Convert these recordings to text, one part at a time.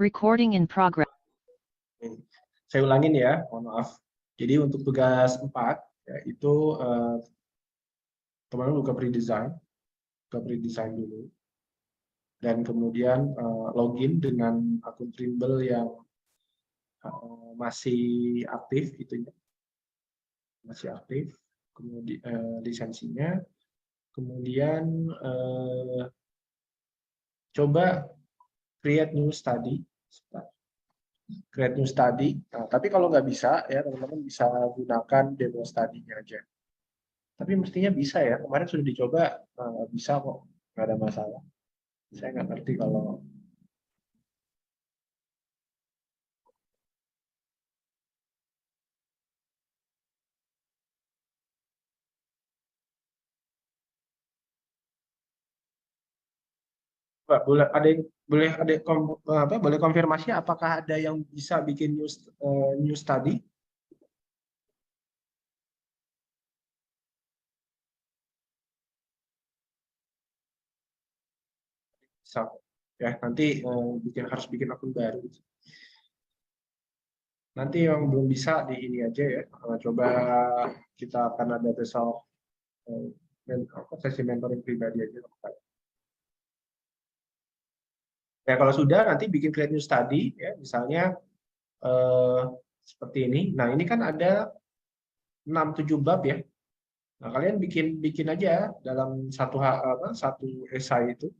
Recording in progress. Saya ulangin ya, mohon maaf. Jadi untuk tugas 4, yaitu teman-teman buka pre-design dulu. Dan kemudian login dengan akun Trimble yang masih aktif, gitu ya. Masih aktif. Kemudian lisensinya. Kemudian coba create new study. Create new study. Nah, tapi kalau nggak bisa, ya teman-teman bisa gunakan demo study-nya aja. Tapi mestinya bisa ya. Kemarin sudah dicoba, bisa kok, nggak ada masalah. Saya nggak ngerti kalau Pak, boleh konfirmasi apakah ada yang bisa bikin new study? Bisa. Ya, nanti harus bikin akun baru. Nanti yang belum bisa di ini aja ya. Coba kita akan ada besok sesi mentoring pribadi aja. Ya kalau sudah nanti bikin create new study ya, misalnya seperti ini. Nah, ini kan ada 6-7 bab ya. Nah, kalian bikin aja dalam satu esai itu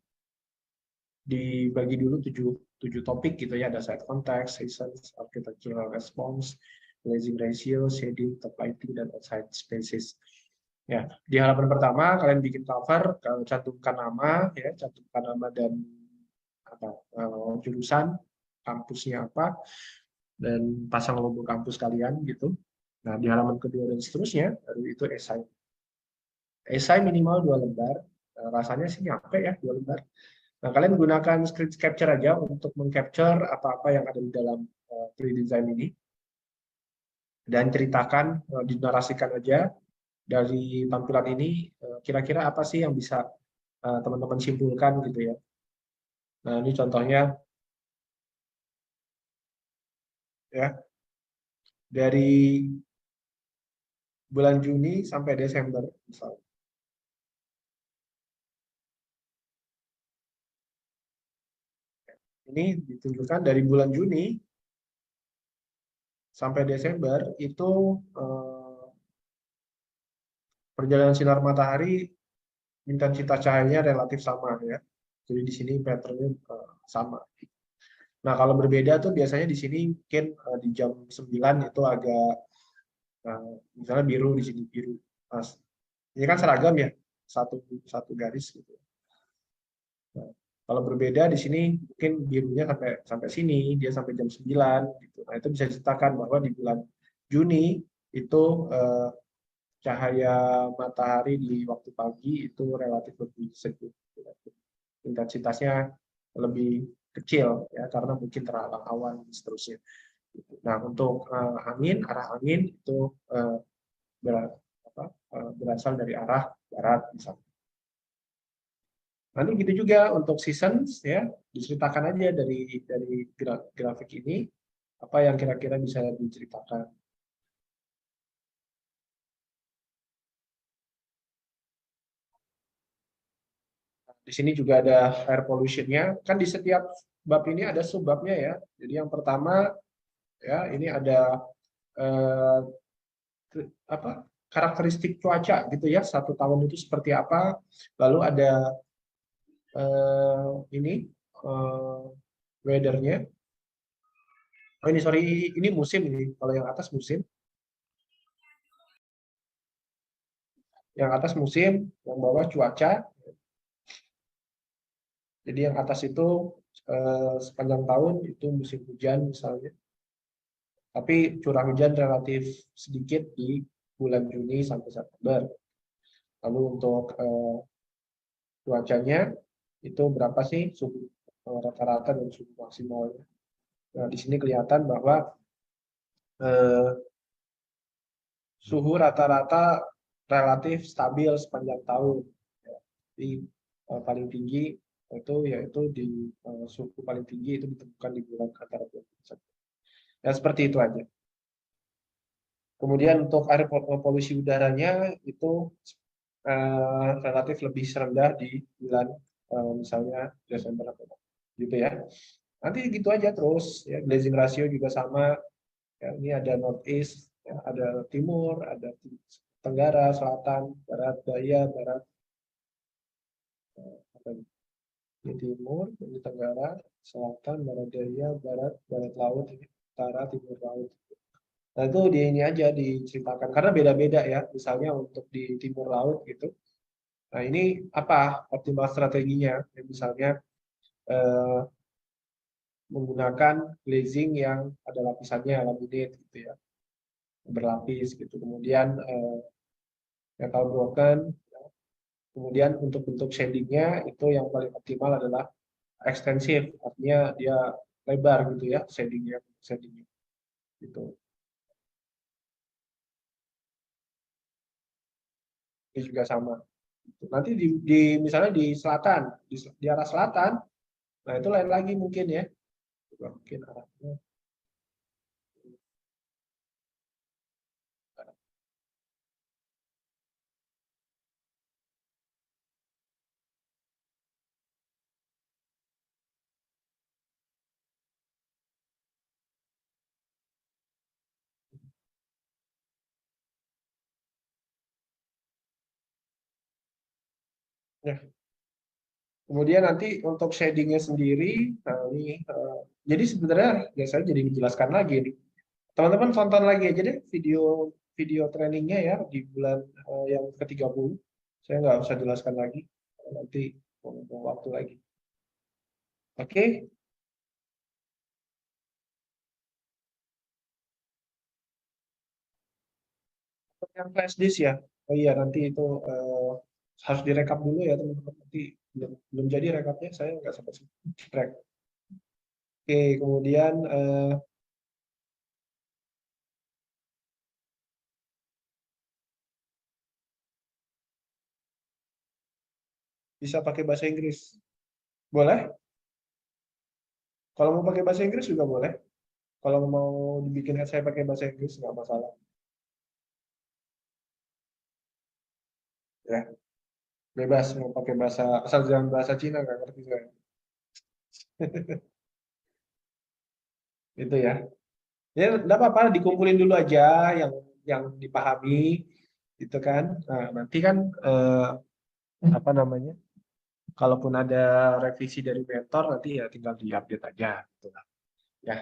dibagi dulu 7 topik gitu ya, ada site context, seasons, architectural response, glazing ratio, shading, top lighting, dan outside spaces. Ya, di halaman pertama kalian bikin cover, cantumkan nama ya, cantumkan nama dan jurusan, kampusnya apa, dan pasang logo kampus kalian gitu. Nah, di halaman kedua dan seterusnya, baru itu esai. Esai minimal 2 lembar. Rasanya sih nyampe ya 2 lembar. Nah, kalian gunakan screen capture aja untuk mengcapture apa-apa yang ada di dalam pre-design ini. Dan ceritakan, dinarasikan aja dari tampilan ini, kira-kira apa sih yang bisa teman-teman simpulkan gitu ya. Nah, ini contohnya ya, dari bulan Juni sampai Desember misalnya. Ini ditunjukkan dari bulan Juni sampai Desember itu perjalanan sinar matahari, intensitas cahayanya relatif sama ya. Jadi di sini patternnya sama. Nah, kalau berbeda tuh biasanya di sini mungkin di jam 9 itu agak misalnya biru, di sini biru. Nah, ini kan seragam ya, satu garis gitu. Nah, kalau berbeda di sini mungkin birunya sampai sini, dia sampai jam 9 gitu. Nah, itu bisa diceritakan bahwa di bulan Juni itu cahaya matahari di waktu pagi itu relatif lebih sejuk. Intensitasnya lebih kecil ya karena mungkin terhalang awan dan seterusnya. Nah, untuk arah angin itu berasal dari arah barat misalnya. Nanti gitu juga untuk seasons ya, diceritakan aja dari grafik ini apa yang kira-kira bisa diceritakan. Di sini juga ada air pollution-nya. Kan di setiap bab ini ada subbabnya ya. Jadi yang pertama ya ini ada karakteristik cuaca gitu ya, 1 tahun itu seperti apa. Lalu ada ini weather-nya. Oh ini sorry, ini musim ini. Kalau yang atas musim. Yang atas musim, yang bawah cuaca. Jadi yang atas itu sepanjang tahun itu musim hujan misalnya. Tapi curah hujan relatif sedikit di bulan Juni sampai September. Lalu untuk cuacanya itu berapa sih suhu rata-rata dan suhu maksimalnya. Nah, di sini kelihatan bahwa suhu rata-rata relatif stabil sepanjang tahun. Jadi paling tinggi itu yaitu di suhu paling tinggi itu ditemukan di bulan antara 20. Ya seperti itu aja. Kemudian untuk air polusi udaranya itu relatif lebih rendah di bulan misalnya Desember atau gitu ya. Nanti gitu aja terus ya, glazing ratio juga sama. Ya, ini ada northeast, ya, ada timur, ada tenggara, selatan, barat, daya, barat, apa ini? Di timur, di tenggara, selatan, barat daya, barat, barat laut, ini utara, timur laut. Nah itu di ini aja diceritakan karena beda-beda ya. Misalnya untuk di timur laut gitu. Nah ini apa optimal strateginya? Ya, misalnya eh, menggunakan glazing yang ada lapisannya laminate gitu ya, berlapis gitu. Kemudian metal broken. Kemudian untuk bentuk shadingnya itu yang paling optimal adalah ekstensif, artinya dia lebar gitu ya shadingnya gitu. Ini juga sama. Nanti misalnya di selatan, di arah selatan, nah itu lain lagi mungkin ya. Coba mungkin arahnya. Ya. Kemudian nanti untuk shadingnya sendiri, nah ini jadi sebenarnya ya saya jadi menjelaskan lagi nih. Teman-teman tonton lagi aja deh video video trainingnya ya di bulan yang ke-30. Saya nggak usah jelaskan lagi, nanti mau waktu lagi. Oke, yang flash disk ya. Oh iya nanti itu harus direkap dulu ya teman-teman. Nanti belum jadi rekapnya, saya nggak sempat track. Oke, kemudian bisa pakai bahasa Inggris. Boleh? Kalau mau pakai bahasa Inggris juga boleh. Kalau mau dibikin saya pakai bahasa Inggris nggak masalah. Ya, bebas mau pakai bahasa asal jangan bahasa Cina nggak ngerti saya. Itu ya. Ya, nggak apa-apa, dikumpulin dulu aja yang dipahami, gitu kan. Nah, nanti kan apa namanya? Kalaupun ada revisi dari mentor, nanti ya tinggal diupdate aja, gitu lah. Ya,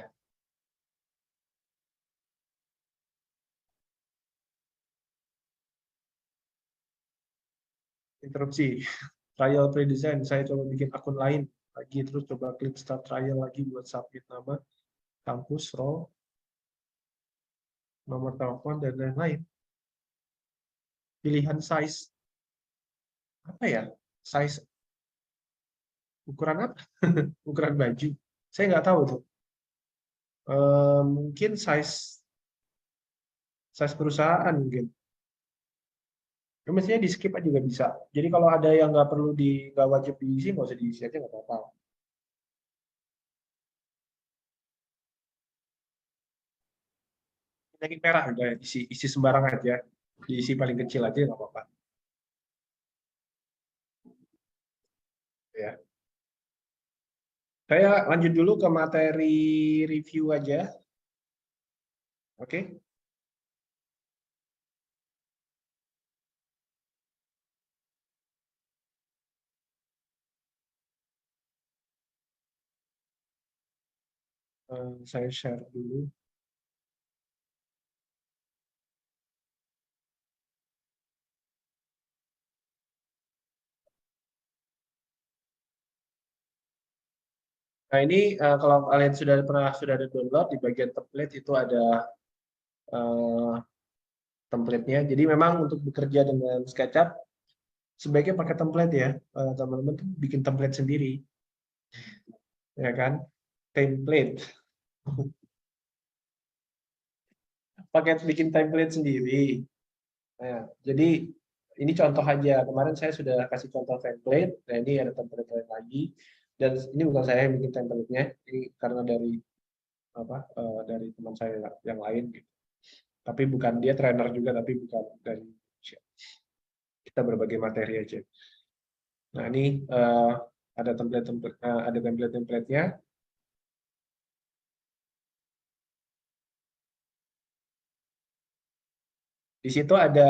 interupsi. Trial pre-design, saya coba bikin akun lain lagi, terus coba klik start trial lagi buat submit nama, kampus, role, nomor telepon, dan lain-lain. Pilihan size, apa ya? Size, ukuran apa? Ukuran baju. Saya nggak tahu tuh. Mungkin size perusahaan mungkin. Ya, mestinya di skip aja juga bisa. Jadi kalau ada yang nggak wajib diisi, nggak usah diisi aja nggak apa-apa. Penyakit merah udah isi sembarang aja, diisi paling kecil aja nggak apa-apa. Ya. Saya lanjut dulu ke materi review aja, oke? Saya share dulu. Nah ini kalau kalian sudah ada download di bagian template itu ada uh, template-nya. Jadi memang untuk bekerja dengan SketchUp sebaiknya pakai template ya. Teman-teman tuh bikin template sendiri, ya kan? Template. Pakai bikin template sendiri. Nah, jadi ini contoh aja. Kemarin saya sudah kasih contoh template. Nah, ini ada template lain lagi. Dan ini bukan saya yang bikin template-nya. Ini karena dari apa? Dari teman saya yang lain. Gitu. Tapi bukan dia trainer juga, tapi bukan dari Indonesia. Kita berbagi materi aja. Nah, ini ada template-template-nya. Di situ ada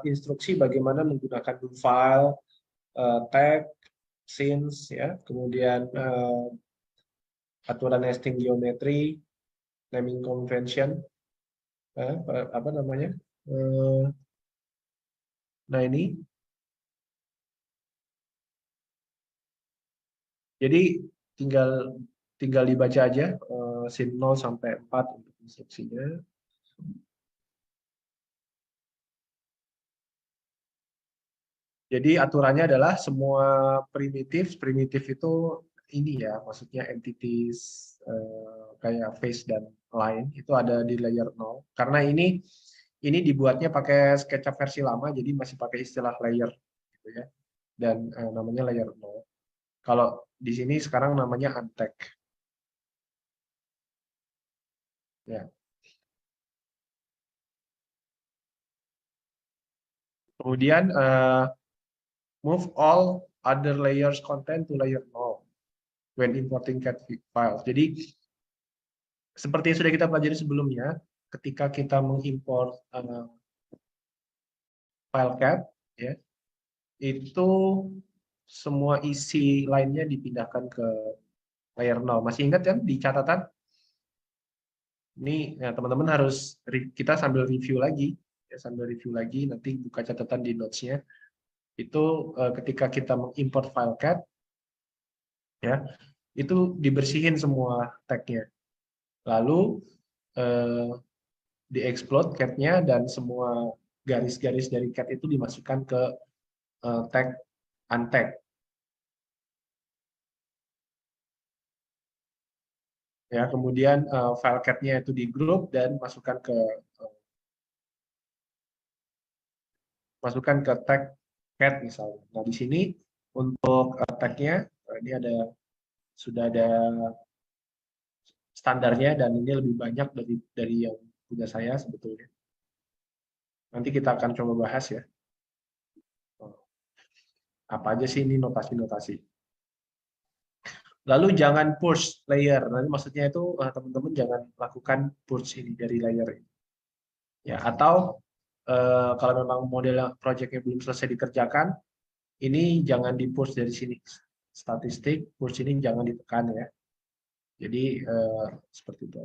instruksi bagaimana menggunakan do file, tag, scenes, ya, kemudian aturan nesting geometri, naming convention, apa namanya? Nah ini, jadi tinggal tinggal dibaca aja scene 0 sampai 4 untuk instruksinya. Jadi aturannya adalah semua primitif itu ini ya, maksudnya entities kayak face dan line itu ada di layer 0. Karena ini dibuatnya pakai SketchUp versi lama, jadi masih pakai istilah layer gitu ya. Dan namanya layer 0. Kalau di sini sekarang namanya untag. Ya. Kemudian move all other layers content to layer 0 when importing CAD files. Jadi seperti yang sudah kita pelajari sebelumnya, ketika kita mengimport file CAD, ya, itu semua isi lainnya dipindahkan ke layer 0. Masih ingat kan di catatan? Ini ya, teman-teman harus kita sambil review lagi, ya, nanti buka catatan di notes-nya. Itu ketika kita mengimport file CAD, ya, itu dibersihin semua tag-nya. Lalu diexplode CAD-nya dan semua garis-garis dari CAD itu dimasukkan ke tag untag. Ya, kemudian file CAD-nya itu di group dan masukkan ke tag CAD misalnya. Nah, di sini untuk tag-nya ini sudah ada standarnya dan ini lebih banyak dari yang punya saya sebetulnya. Nanti kita akan coba bahas ya. Apa aja sih ini notasi-notasi. Lalu jangan purge layer. Nanti maksudnya itu teman-teman jangan lakukan purge ini dari layer ini. Ya, atau kalau memang model projectnya belum selesai dikerjakan, ini jangan di purge dari sini. Statistik purge ini jangan ditekan ya. Jadi seperti itu.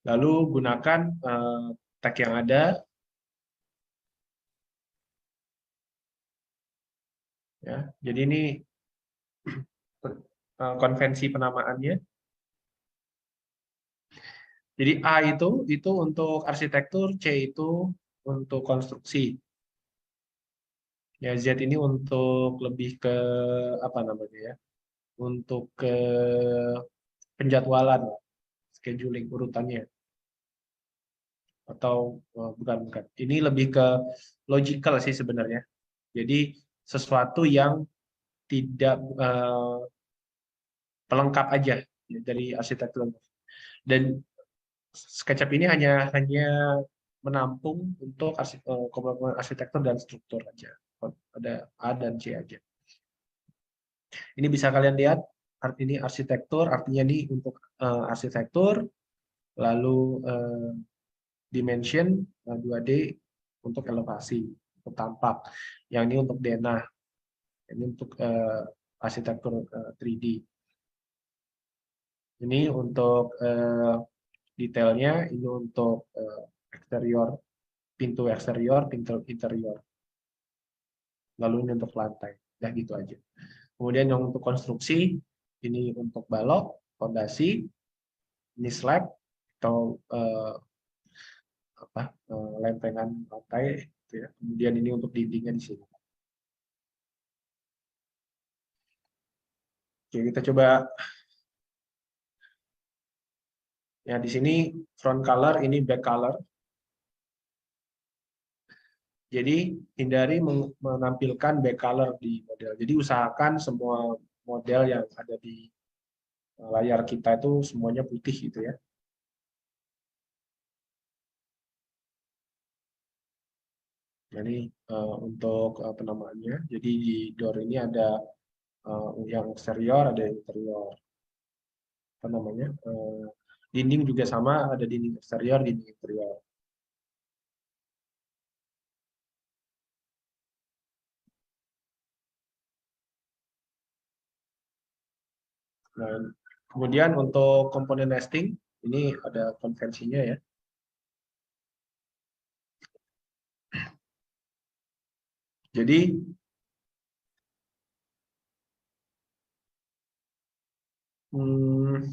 Lalu gunakan tag yang ada. Ya, jadi ini konvensi penamaannya. Jadi A itu untuk arsitektur, C itu untuk konstruksi. Ya, Z ini untuk lebih ke apa namanya ya? Untuk ke penjadwalan, scheduling urutannya. Atau bukan. Ini lebih ke logical sih sebenarnya. Jadi sesuatu yang tidak pelengkap aja ya, dari arsitektur. Dan SketchUp ini hanya menampung untuk komponen arsitektur dan struktur aja. Ada A dan C aja. Ini bisa kalian lihat, ini arsitektur, artinya ini untuk arsitektur, lalu dimension 2D untuk elevasi, untuk tampak. Yang ini untuk denah, ini untuk arsitektur 3D. Ini untuk detailnya, ini untuk eksterior, pintu eksterior, pintu interior. Lalu ini untuk lantai, ya gitu aja. Kemudian yang untuk konstruksi, ini untuk balok, fondasi, ini slab atau lempengan lantai, gitu ya. Kemudian ini untuk dindingnya di sini. Oke, kita coba. Ya, di sini front color, ini back color. Jadi hindari menampilkan back color di model. Jadi usahakan semua model yang ada di layar kita itu semuanya putih gitu ya. Jadi untuk penamaannya, jadi di door ini ada yang eksterior, ada yang interior. Apa namanya? Dinding juga sama, ada dinding eksterior, dinding interior. Nah, kemudian untuk komponen nesting, ini ada konvensinya ya. Jadi hmm,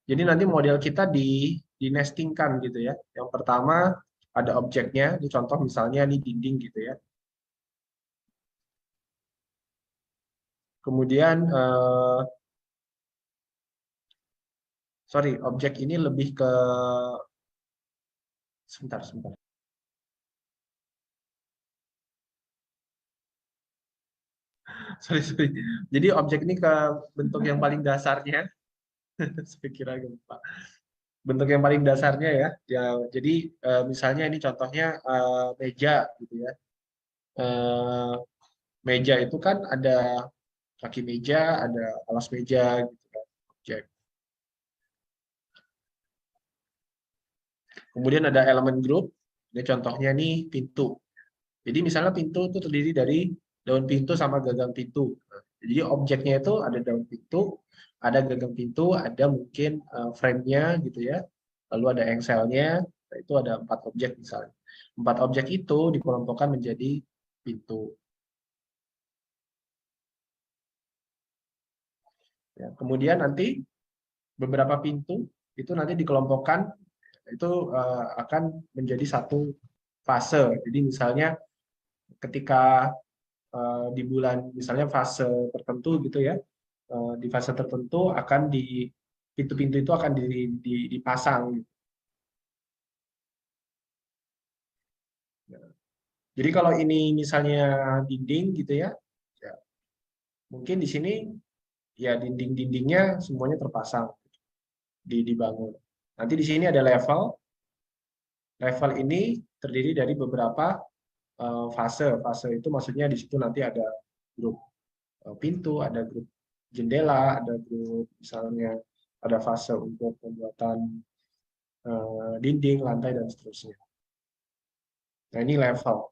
jadi nanti model kita di nestingkan gitu ya. Yang pertama ada objeknya, di contoh misalnya di dinding gitu ya. Kemudian sorry, objek ini lebih ke sebentar sebentar. Sorry sorry. Jadi objek ini ke bentuk yang paling dasarnya. Saya kira lupa. Bentuk yang paling dasarnya ya. Ya, jadi misalnya ini contohnya meja gitu ya. Eh, Meja itu kan ada kaki meja, ada alas meja gitu kan, objek. Kemudian ada elemen grup. Ini contohnya nih pintu. Jadi misalnya pintu itu terdiri dari daun pintu sama gagang pintu. Nah, jadi objeknya itu ada daun pintu, ada gagang pintu, ada mungkin frame-nya gitu ya. Lalu ada engselnya, nah, itu ada 4 objek misalnya. 4 objek itu dikelompokkan menjadi pintu. Ya, kemudian nanti beberapa pintu itu nanti dikelompokkan itu akan menjadi satu fase. Jadi misalnya ketika di bulan misalnya fase tertentu gitu ya, di fase tertentu akan di pintu-pintu itu akan dipasang gitu. Jadi kalau ini misalnya dinding gitu ya, ya mungkin di sini ya dinding-dindingnya semuanya terpasang dibangun. Nanti di sini ada level. Level ini terdiri dari beberapa fase. Fase itu maksudnya di situ nanti ada grup pintu, ada grup jendela, ada grup misalnya ada fase untuk pembuatan dinding, lantai dan seterusnya. Nah ini level.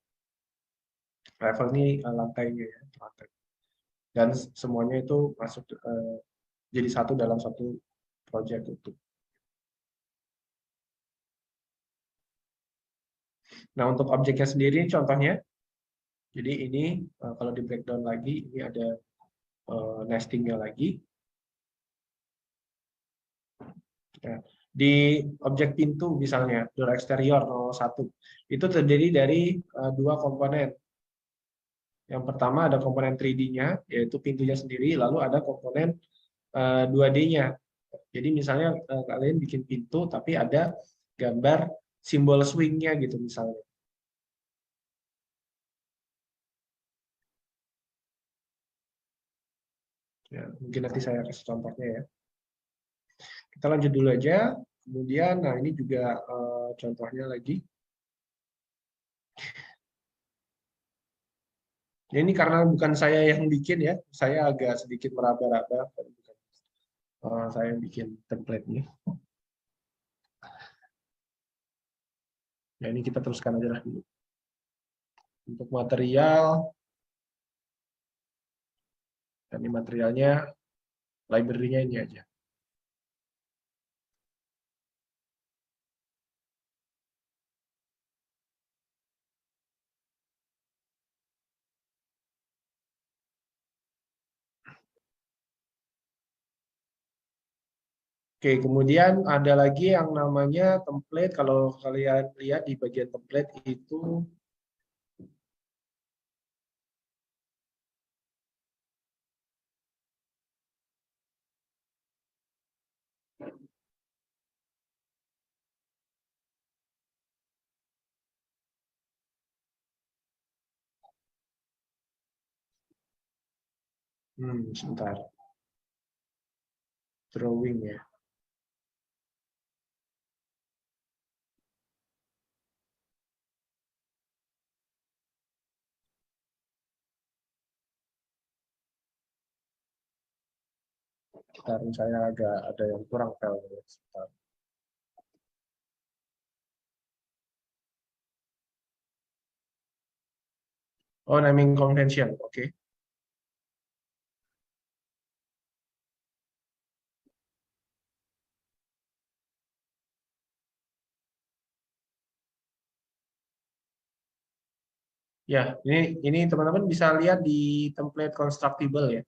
Level ini lantainya ya, lantai. Dan semuanya itu masuk jadi satu dalam satu project itu. Nah untuk objeknya sendiri contohnya, jadi ini kalau di breakdown lagi, ini ada nestingnya lagi. Ya. Di objek pintu misalnya, door eksterior 01, itu terdiri dari 2 komponen. Yang pertama ada komponen 3D-nya, yaitu pintunya sendiri, lalu ada komponen 2D-nya. Jadi misalnya kalian bikin pintu, tapi ada gambar simbol swing-nya gitu misalnya. Ya, mungkin nanti saya kasih contohnya ya. Kita lanjut dulu aja. Kemudian, nah ini juga contohnya lagi. Ya, ini karena bukan saya yang bikin ya, saya agak sedikit meraba-raba. Saya yang bikin template-nya. Ya, ini kita teruskan aja lah dulu. Untuk material, dan ini materialnya, library-nya ini aja. Oke, kemudian ada lagi yang namanya template. Kalau kalian lihat di bagian template itu Sebentar. Drawing ya. Sekarang saya agak ada yang kurang filenya. Sebentar. Oh, naming convention. Oke. Ya, ini teman-teman bisa lihat di template constructible ya.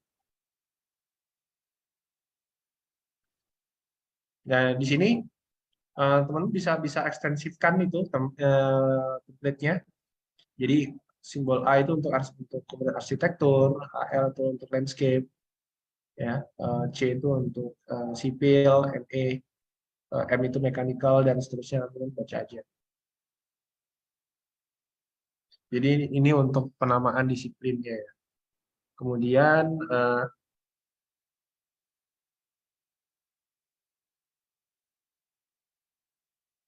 Nah, di sini teman-teman bisa bisa ekstensifkan itu template-nya. Jadi simbol A itu untuk kemudian arsitektur, HL itu untuk landscape, ya, C itu untuk sipil, M itu mechanical dan seterusnya, teman-teman baca aja. Jadi ini untuk penamaan disiplinnya ya. Kemudian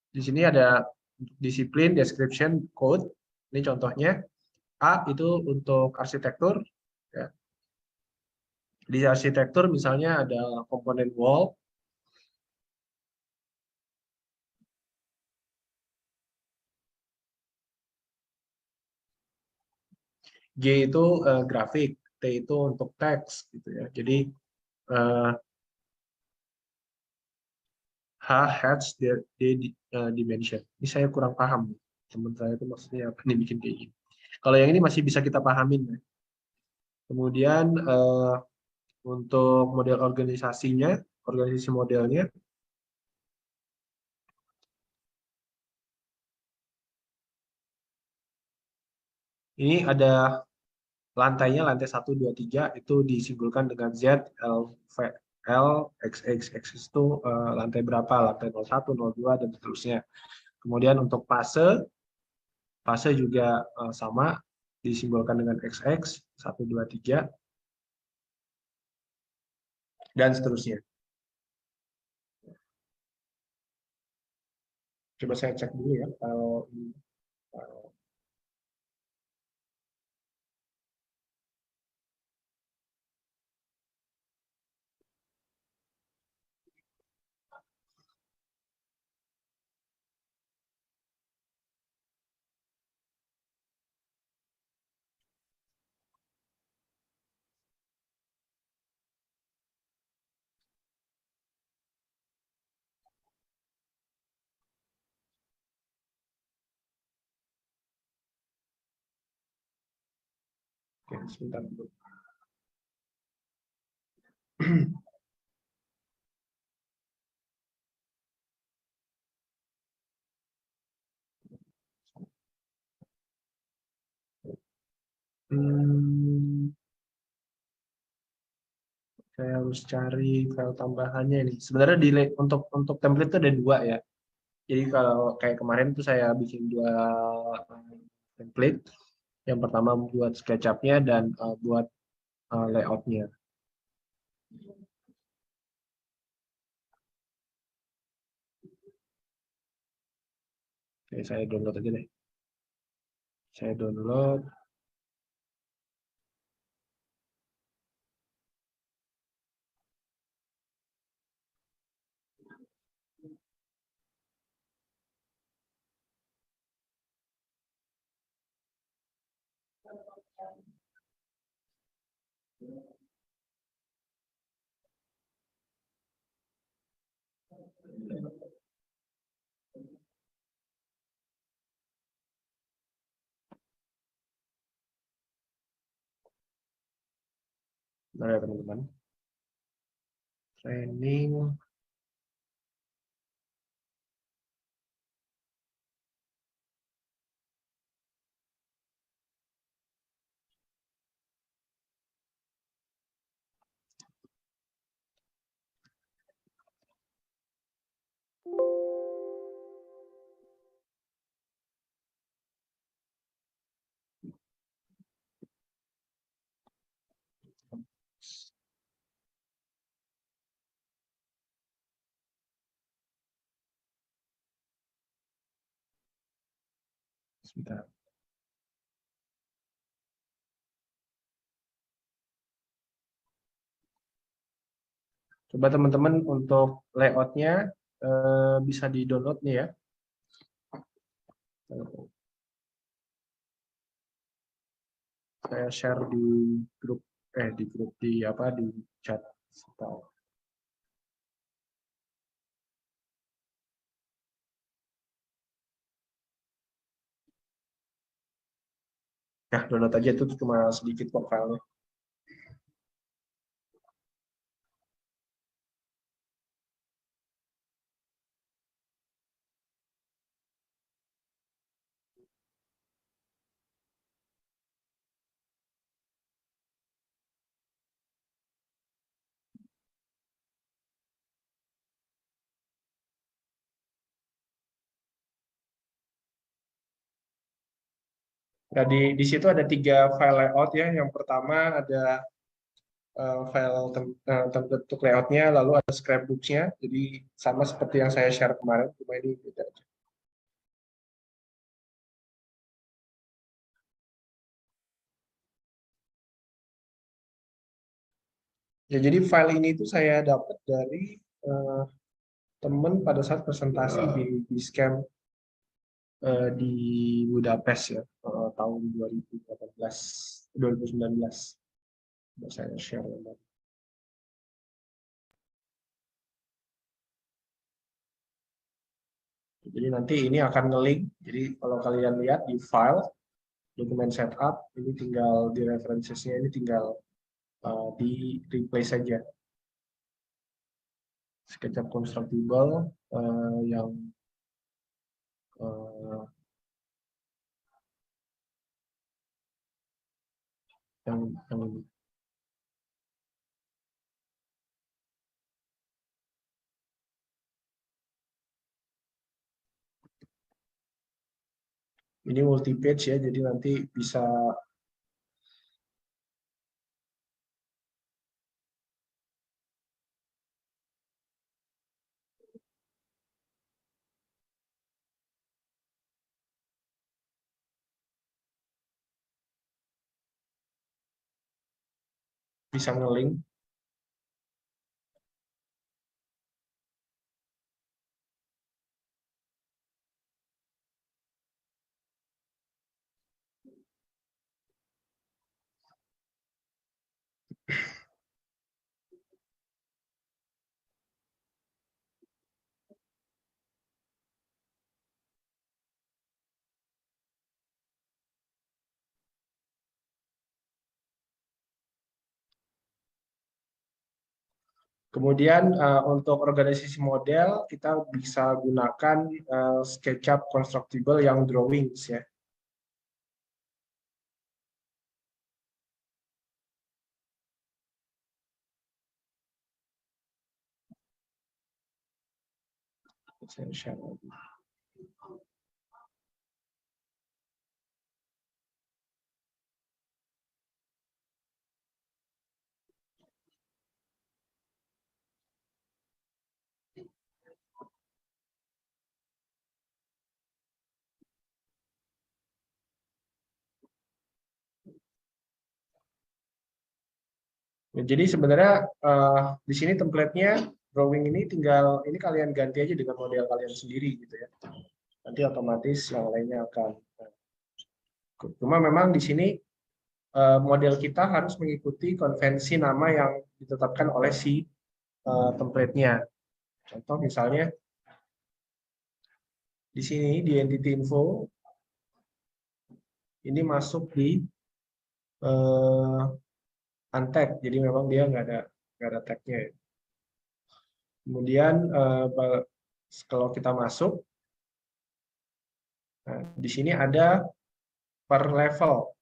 di sini ada disiplin, description, code. Ini contohnya. A itu untuk arsitektur. Ya. Di arsitektur misalnya ada komponen wall. G itu grafik. T itu untuk teks. Gitu ya. Jadi uh, H, heads, dimension. Ini saya kurang paham. Teman saya itu maksudnya apa nih bikin kayak gini. Kalau yang ini masih bisa kita pahamin. Ya. Kemudian untuk model organisasinya, organisasi modelnya, ini ada lantainya, lantai 1, 2, 3, itu disimpulkan dengan Z, L, V, L, X, X, X itu lantai berapa, lantai 01, 02, dan seterusnya. Kemudian untuk fase juga sama, disimbolkan dengan XX, 1, 2, 3, dan seterusnya. Coba saya cek dulu ya, kalau oke, sebentar dulu. Hmm, saya harus cari file tambahannya ini. Sebenarnya untuk template itu ada dua ya. Jadi kalau kayak kemarin tuh saya bikin dua template. Yang pertama buat SketchUp-nya dan buat layout-nya. Oke, saya download aja deh. Saya download. Nah, ya teman-teman. Training. Sebentar. Coba teman-teman untuk layoutnya bisa di-download nih ya. Saya share di grup di apa di chat. Ya, download aja itu cuma sedikit kok filenya. Nah, di situ ada 3 file layout ya. Yang pertama ada file bentuk layoutnya, lalu ada scrapbooks-nya. Jadi sama seperti yang saya share kemarin, cuma ini beda aja. Ya, jadi file ini itu saya dapat dari teman pada saat presentasi di Scam di Budapest ya, tahun 2018, 2019. Sudah saya share. Jadi nanti ini akan nge-link. Jadi kalau kalian lihat di file, dokumen setup, ini tinggal di references-nya ini tinggal di replace saja. SketchUp constructible yang uh, yang ini multi page ya, jadi nanti bisa nge-link. Kemudian untuk organisasi model kita bisa gunakan SketchUp constructible yang drawings ya. Saya share lagi. Ya, jadi sebenarnya di sini template-nya drawing ini tinggal ini kalian ganti aja dengan model kalian sendiri gitu ya. Nanti otomatis yang lainnya akan. Cuma memang di sini model kita harus mengikuti konvensi nama yang ditetapkan oleh si template-nya. Contoh misalnya di sini di entity info ini masuk di untag, jadi memang dia nggak ada tag-nya ya. Kemudian kalau kita masuk, nah, di sini ada per level.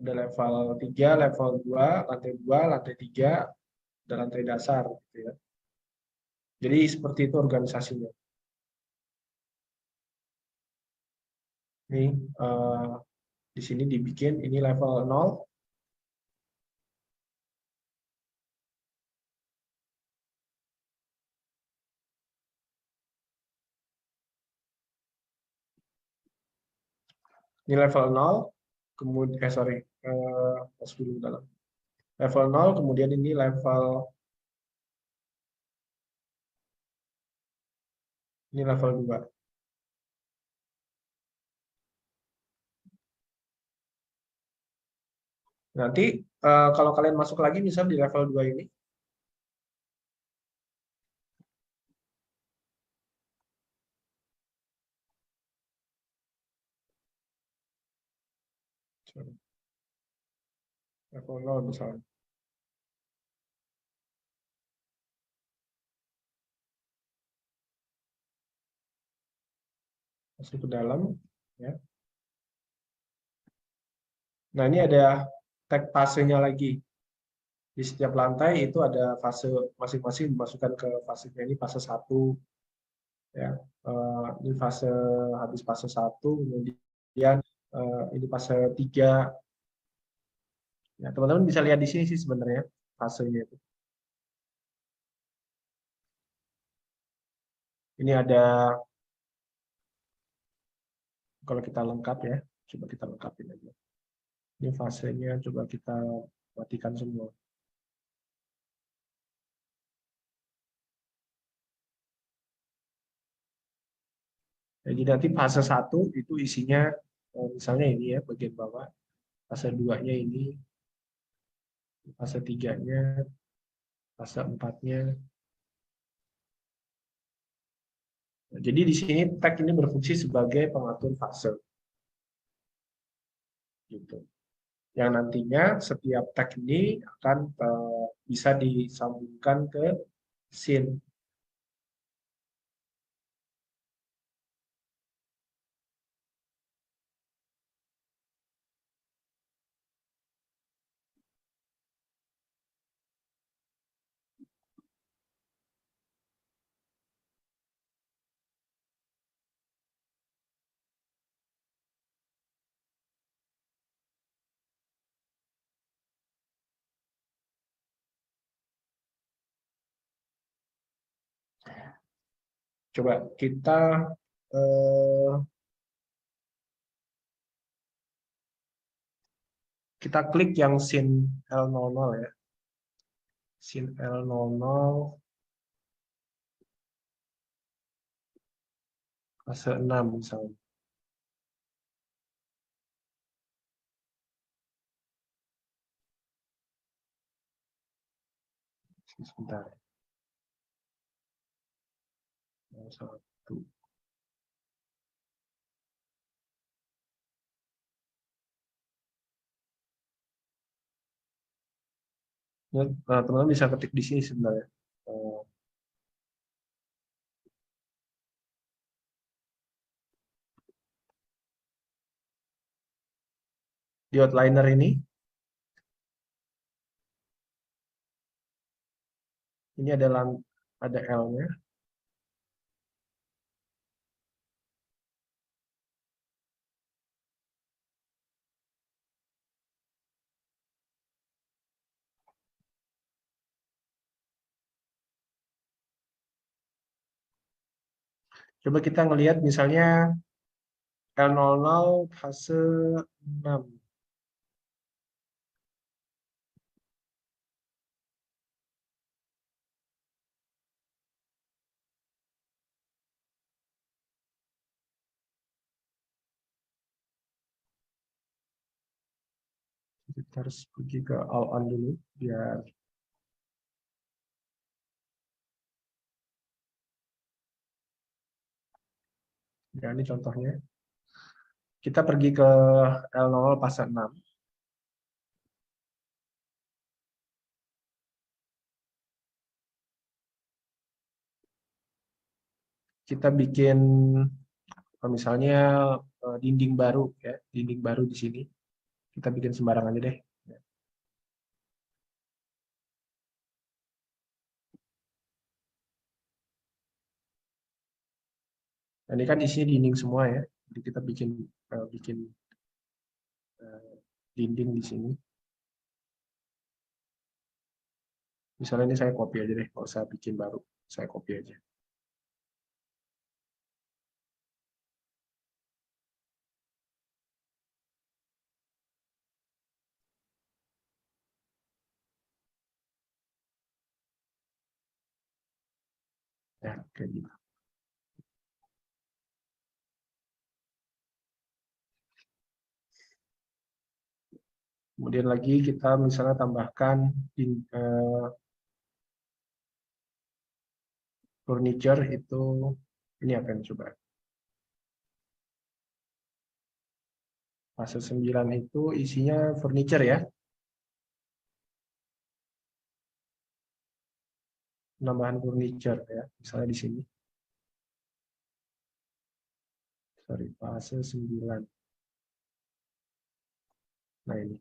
Ada level 3, level 2, lantai 3, dan lantai dasar. Gitu ya. Jadi seperti itu organisasinya. Ini di sini dibikin, ini level 0. Ini level 0, kemudian masuk dulu dalam. Level 0, kemudian ini level 2. Nanti kalau kalian masuk lagi misal di level 2 ini, level 0 misalnya. Masuk ke dalam, ya. Nah, ini ada tag fasenya lagi. Di setiap lantai itu ada fase masing-masing dimasukkan ke fasenya. Ini fase 1, ya. Ini fase habis fase 1, kemudian ini fase 3. Ya, teman-teman bisa lihat di sini sih sebenarnya fasenya itu. Ini ada, kalau kita lengkap ya, coba kita lengkapin aja. Ini fasenya, coba kita matikan semua. Jadi nanti fase 1 itu isinya, misalnya ini ya, bagian bawah. Fase 2-nya ini, fase 3-nya, fase 4-nya. Nah, jadi di sini tag ini berfungsi sebagai pengatur fase. Gitu. Yang nantinya setiap tag ini akan bisa disambungkan ke scene. Coba eh, kita klik yang scene L00 ya. Scene L00 fase 6 misalnya. Sebentar. L1. Nah, teman-teman bisa ketik di sini sebenarnya. Di outliner ini ada L-nya. Coba kita ngelihat misalnya L00 fase 6. Kita harus pergi ke all on dulu biar ya, ini contohnya. Kita pergi ke L00 fase 6. Kita bikin misalnya dinding baru ya, dinding baru di sini. Kita bikin sembarang aja deh. Nah, ini kan isinya dinding semua ya. Jadi kita bikin dinding di sini. Misalnya ini saya copy aja deh, kalau saya bikin baru, saya copy aja. Ya, kayak gitu. Kemudian lagi kita misalnya tambahkan furniture itu, ini apa yang coba? Fase 9 itu isinya furniture ya. Penambahan furniture ya, misalnya di sini. Sorry, fase 9. Nah ini.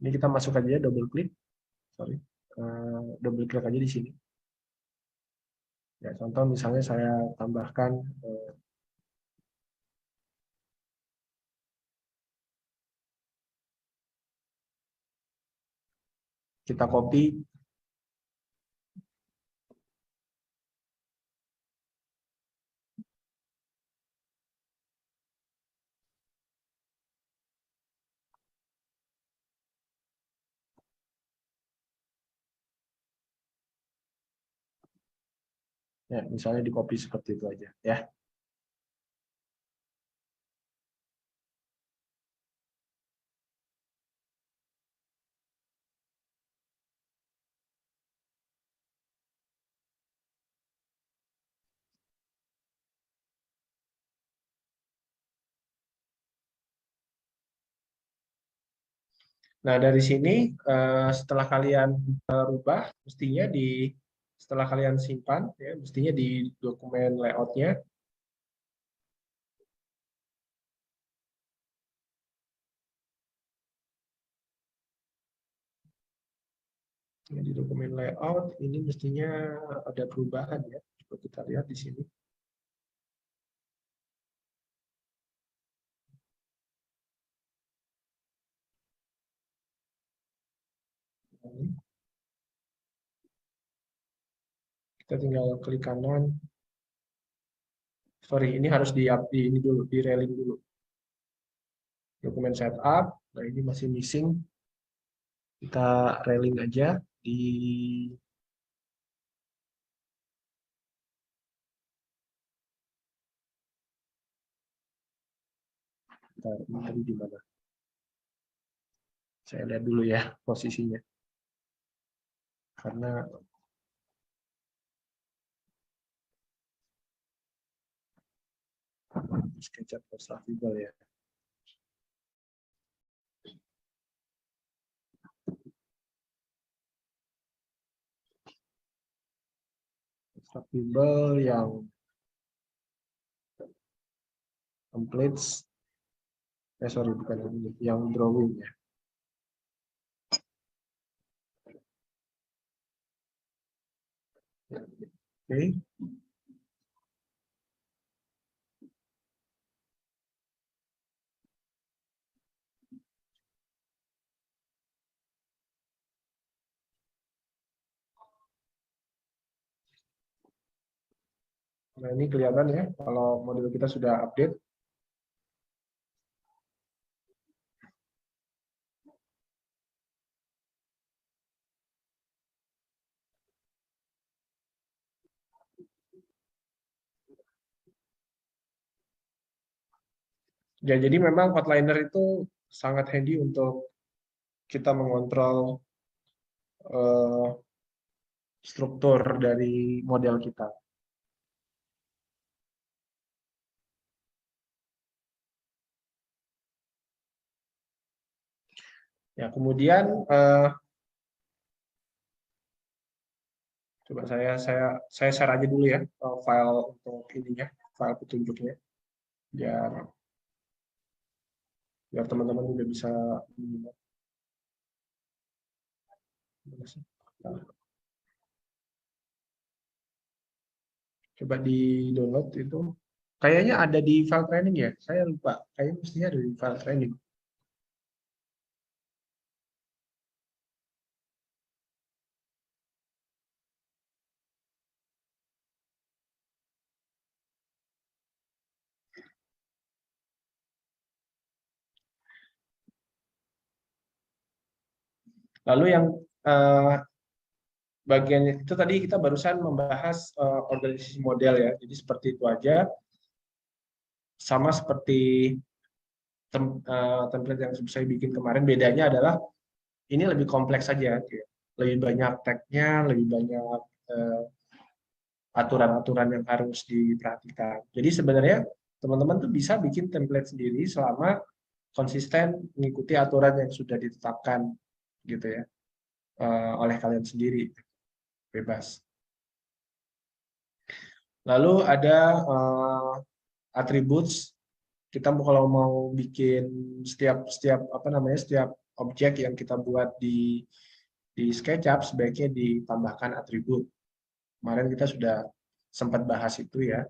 Ini kita masuk aja double klik. Sorry. Double klik aja di sini. Ya, contoh misalnya saya tambahkan kita copy. Ya, misalnya di copy seperti itu aja ya. Nah, dari sini setelah kalian rubah, mestinya setelah kalian simpan, ya, mestinya di dokumen layout-nya, ya, di dokumen layout ini mestinya ada perubahan ya. Coba kita lihat di sini. Kita tinggal klik kanan. Sorry, ini harus di ini dulu, di railing dulu. Dokumen setup. Nah, ini masih missing. Kita railing aja di ini tadi di mana? Saya lihat dulu ya posisinya. Karena SketchUp Constructible ya. Constructible yang templates, sorry bukan ini, yang drawing ya. Oke. Nah, ini kelihatan ya kalau model kita sudah update. Ya, jadi memang outliner itu sangat handy untuk kita mengontrol eh, struktur dari model kita. Ya, kemudian coba saya share aja dulu ya file untuk ininya, file petunjuknya, biar biar teman-teman juga bisa menyimak. Coba di download itu. Kayaknya ada di file training ya. Saya lupa. Kayaknya mestinya ada di file training. Lalu yang eh, bagian itu tadi kita barusan membahas organisasi model ya. Jadi seperti itu aja. Sama seperti template yang saya bikin kemarin, bedanya adalah ini lebih kompleks saja, lebih banyak tag-nya, lebih banyak aturan-aturan yang harus diperhatikan. Jadi sebenarnya teman-teman tuh bisa bikin template sendiri selama konsisten mengikuti aturan yang sudah ditetapkan gitu ya, oleh kalian sendiri, bebas. Lalu ada attributes. Kita kalau mau bikin setiap apa namanya, setiap objek yang kita buat di SketchUp sebaiknya ditambahkan atribut. Kemarin kita sudah sempat bahas itu ya.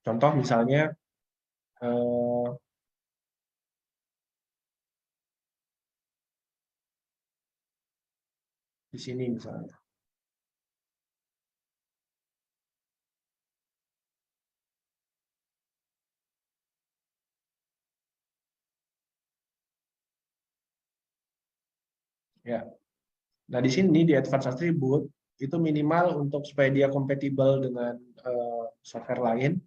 Contoh misalnya di sini misalnya. Ya. Nah, di sini di advanced attribute itu minimal untuk supaya dia kompatibel dengan software lain,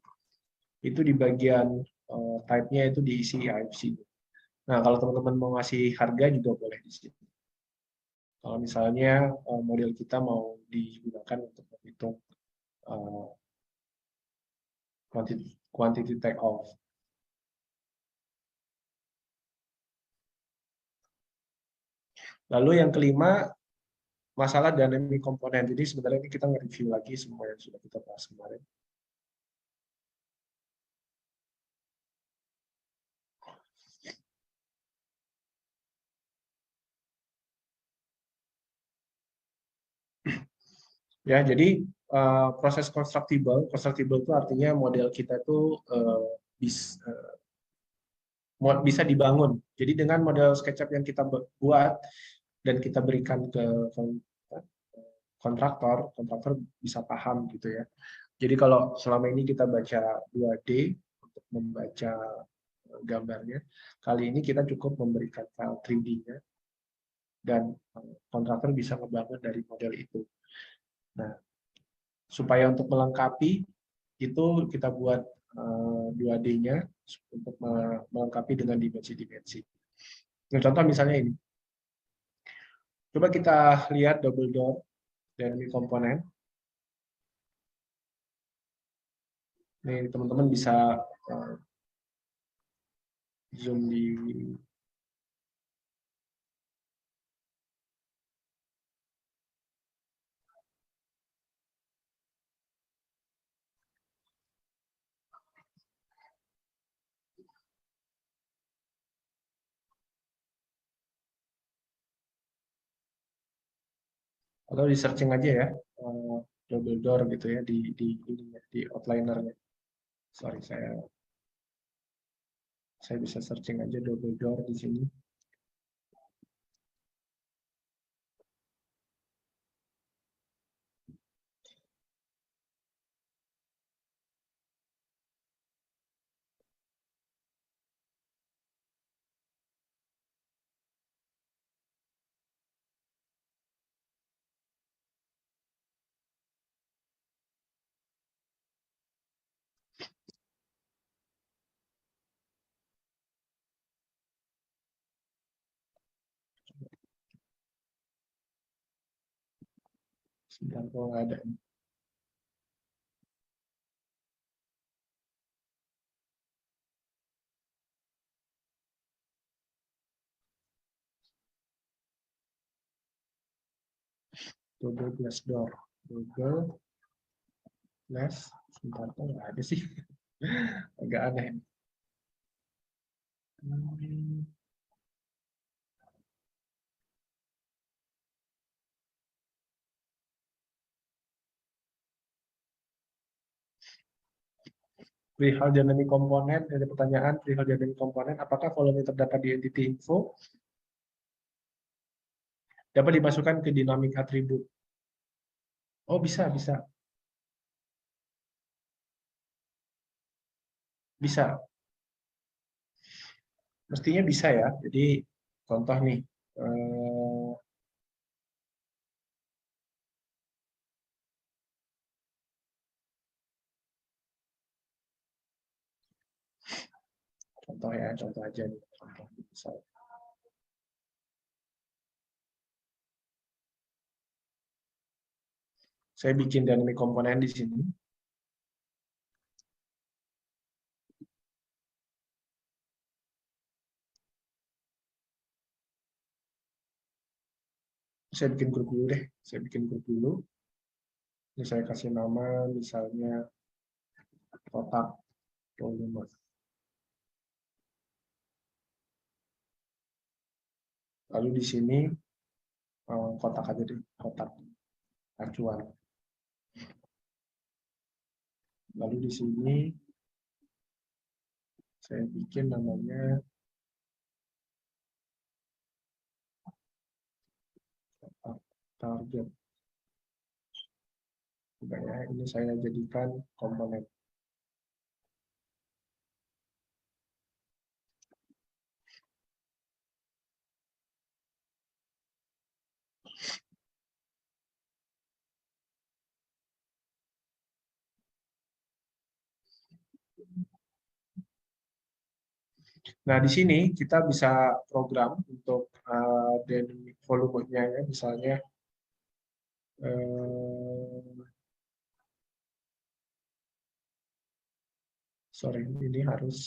itu di bagian type-nya itu diisi IFC. Nah, kalau teman-teman mau ngasih harga juga boleh di sini. Kalau misalnya model kita mau digunakan untuk menghitung quantity take off. Lalu yang kelima, masalah dynamic komponen. Jadi sebenarnya ini kita nge-review lagi semua yang sudah kita bahas kemarin. Ya, jadi proses constructible itu artinya model kita itu bisa dibangun. Jadi dengan model SketchUp yang kita buat dan kita berikan ke kontraktor bisa paham gitu ya. Jadi kalau selama ini kita baca 2D untuk membaca gambarnya, kali ini kita cukup memberikan file 3D-nya dan kontraktor bisa membangun dari model itu. Nah, supaya untuk melengkapi itu kita buat 2D-nya untuk melengkapi dengan dimensi-dimensi. Nah, contoh misalnya ini. Coba kita lihat double door dynamic komponen. Nih, teman-teman bisa zoom di atau di searching aja ya, double door gitu ya di outliner-nya. Sorry, saya bisa searching aja double door di sini. Sebentar, kalau nggak ada. Double glass door. Double glass. Sebentar, kok nggak ada sih. Agak aneh. Perihal dynamic komponen, ada pertanyaan perihal dynamic komponen, apakah volume terdapat di entity info dapat dimasukkan ke dynamic attribute? Oh, bisa, bisa. Bisa. Mestinya bisa ya. Jadi contoh nih, contoh ya, contoh aja nih. Contoh, misal. Saya bikin dynamic komponen di sini. Saya bikin grup dulu deh. Saya bikin grup dulu. Ini saya kasih nama misalnya kotak volume. Lalu di sini kotak aja deh, kotak acuan. Lalu di sini saya bikin namanya kotak target. Udah ya, ini saya jadikan komponen. Nah, di sini kita bisa program untuk dynamic volumenya ya, misalnya sorry, ini harus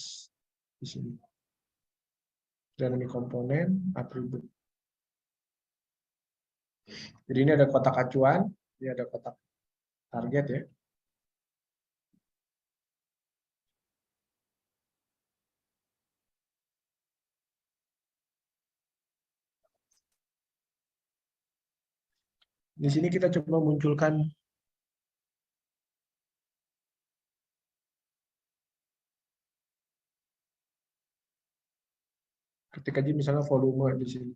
di sini. Dynamic komponen, atribut. Jadi ini ada kotak acuan, ini ada kotak target ya. Di sini kita coba munculkan ketik aja misalnya volume di sini.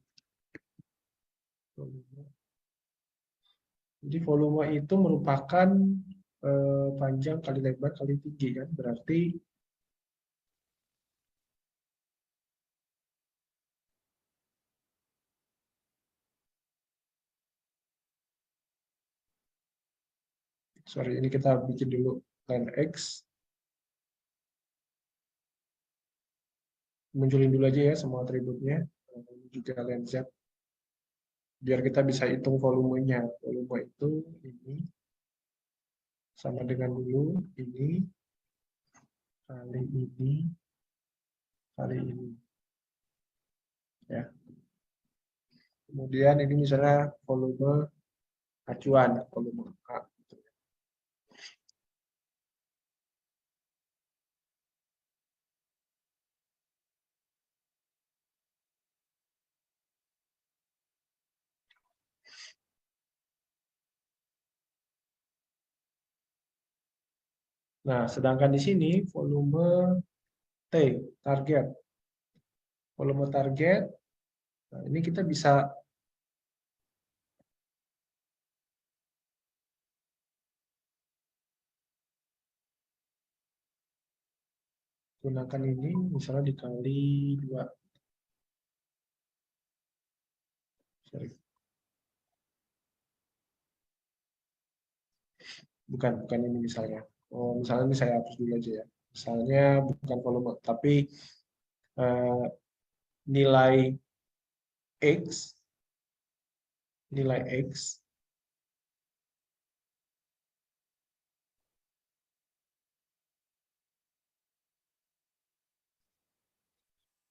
Jadi volume itu merupakan panjang kali lebar kali tinggi kan, berarti sorry ini kita bikin dulu line X, munculin dulu aja ya semua atributnya, juga line Z, biar kita bisa hitung volumenya. Volume itu ini sama dengan dulu ini kali ini kali ini ya. Kemudian ini misalnya volume acuan, volume A. Nah, sedangkan di sini volume T, target. Volume target, nah ini kita bisa gunakan ini misalnya dikali 2. Sorry. Bukan ini misalnya. Oh, misalnya ini saya hapus dulu aja ya. Misalnya bukan volume, tapi eh, nilai X, nilai X,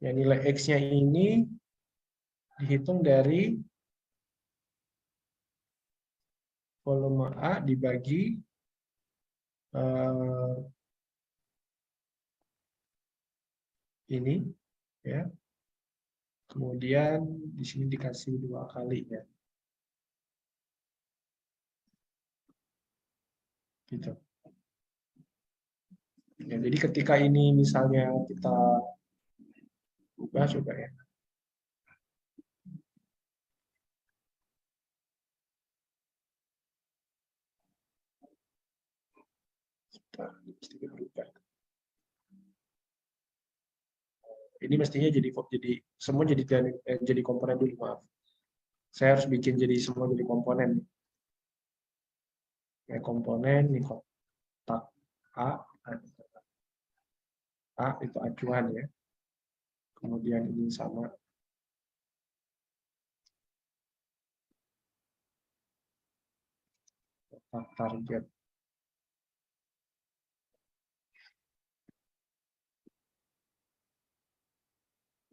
ya nilai X-nya ini dihitung dari volume A dibagi ini, ya. Kemudian di sini dikasih 2 kali ya. Gitu. Ya, jadi ketika ini misalnya kita ubah coba ya. Kita sedikit berubah. Ini mestinya jadi semua jadi komponen dulu, maaf. Saya harus bikin jadi semua jadi komponen. Ya, komponen ini kotak A, A itu acuan ya. Kemudian ini sama kotak target.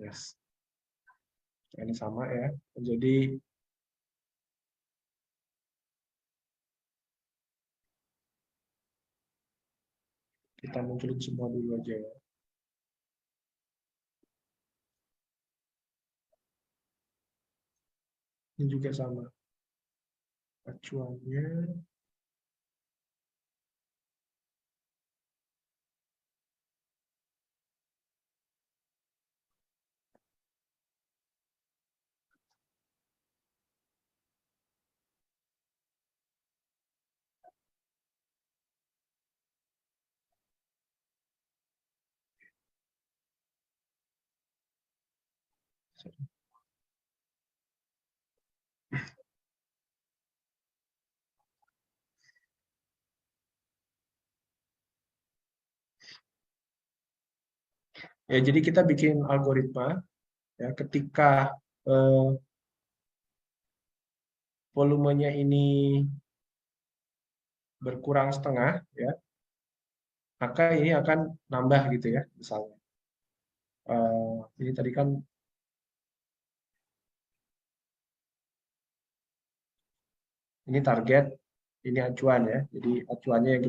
Yes. Ini sama ya. Jadi kita munculin semua dulu aja ya. Ini juga sama. Acuannya ya, jadi kita bikin algoritma ya, ketika volumenya ini berkurang setengah ya, maka ini akan nambah gitu ya, misalnya. Ini tadi kan ini target, ini acuan ya. Jadi acuannya yang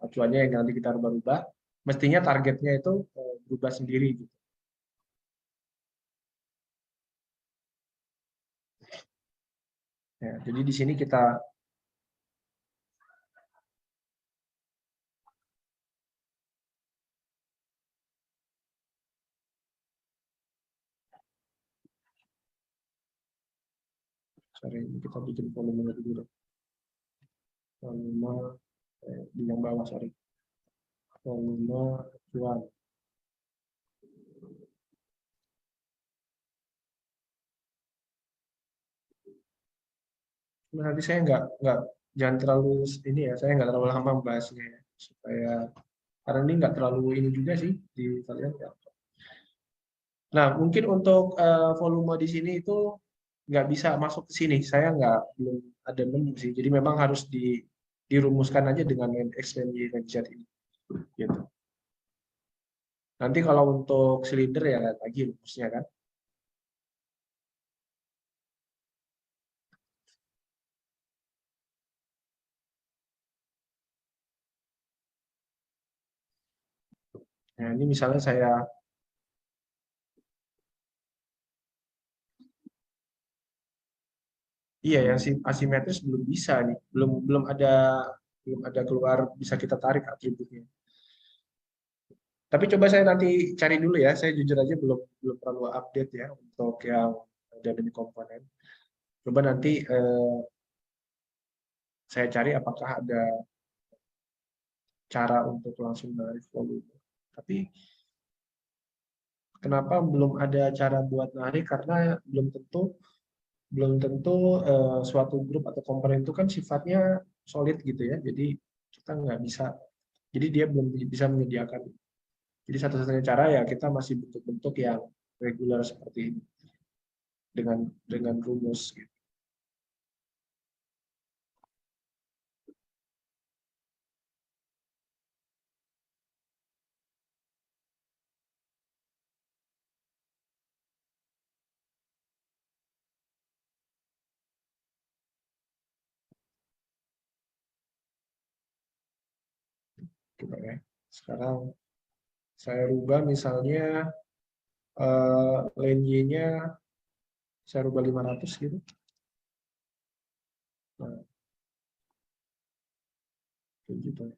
acuannya yang nanti kita rubah-rubah, mestinya targetnya itu berubah sendiri gitu. Ya, jadi di sini kita kita bikin volume dulu. Volume di yang bawah, volume acuan. Nanti saya nggak jangan terlalu ini ya, saya nggak terlalu lama membahasnya ya, supaya karena ini nggak terlalu ini juga sih di kalian ya. Nah, mungkin untuk volume di sini itu nggak bisa masuk ke sini, saya belum ada nemu sih, jadi memang harus dirumuskan aja dengan x dan y dan z ini gitu. Nanti kalau untuk silinder ya lagi rumusnya kan. Nah, ini misalnya saya iya yang asimetris belum bisa nih, belum ada keluar bisa kita tarik atributnya. Tapi coba saya nanti cari dulu ya, saya jujur aja belum belum terlalu update ya untuk yang dynamic komponen. Coba nanti saya cari apakah ada cara untuk langsung narik volume. Tapi kenapa belum ada cara buat narik? Karena belum tentu suatu grup atau komponen itu kan sifatnya solid gitu ya. Jadi kita nggak bisa. Jadi dia belum bisa menyediakan. Jadi satu-satunya cara ya kita masih bentuk-bentuk yang regular seperti ini dengan rumus. Gitu. Coba ya. Sekarang saya rubah misalnya lane Y-nya saya rubah 500 gitu. Nah, gitu ya.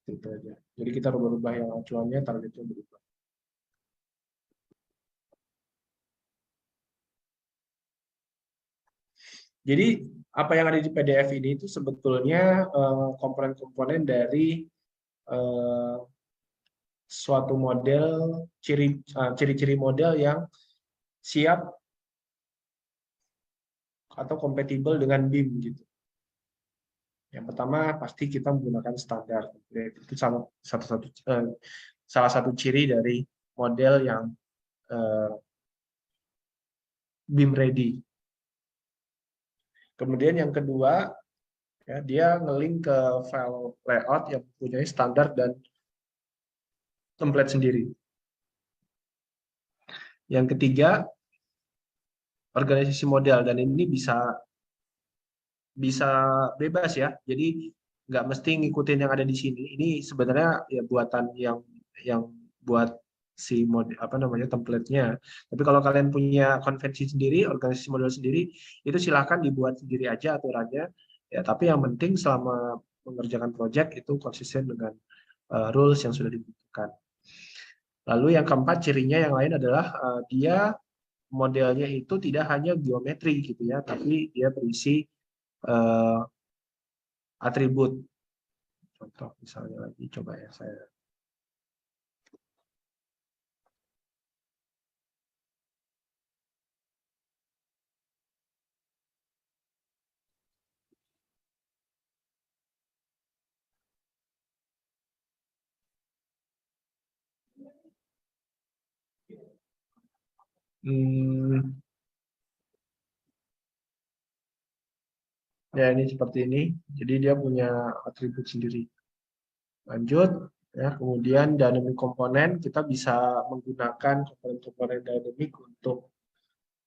Itu aja. Jadi kita rubah-rubah yang acuannya, targetnya berubah. Jadi apa yang ada di PDF ini itu sebetulnya komponen-komponen dari suatu model ciri-ciri model yang siap atau kompatibel dengan BIM gitu. Yang pertama pasti kita menggunakan standar. Itu salah satu ciri dari model yang BIM ready. Kemudian yang kedua, ya, dia nge-link ke file layout yang mempunyai standar dan template sendiri. Yang ketiga, organisasi model, dan ini bisa bebas ya. Jadi nggak mesti ngikutin yang ada di sini. Ini sebenarnya ya buatan yang buat si model apa namanya template-nya. Tapi kalau kalian punya konvensi sendiri, organisasi model sendiri, itu silahkan dibuat sendiri aja aturannya. Ya, tapi yang penting selama mengerjakan project itu konsisten dengan rules yang sudah dibutuhkan. Lalu yang keempat cirinya yang lain adalah dia modelnya itu tidak hanya geometri gitu ya, tapi dia berisi atribut. Contoh misalnya lagi, coba ya saya. Ya ini seperti ini. Jadi dia punya atribut sendiri. Lanjut, ya kemudian dynamic komponen kita bisa menggunakan komponen-komponen dynamic untuk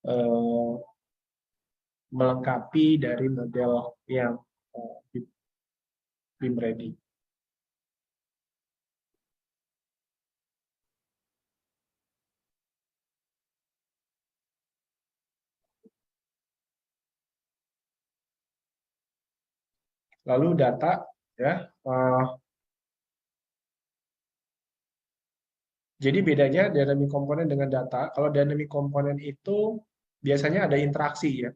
eh, melengkapi dari model yang BIM ready. Lalu data, ya. Jadi bedanya dynamic komponen dengan data. Kalau dynamic komponen itu biasanya ada interaksi ya.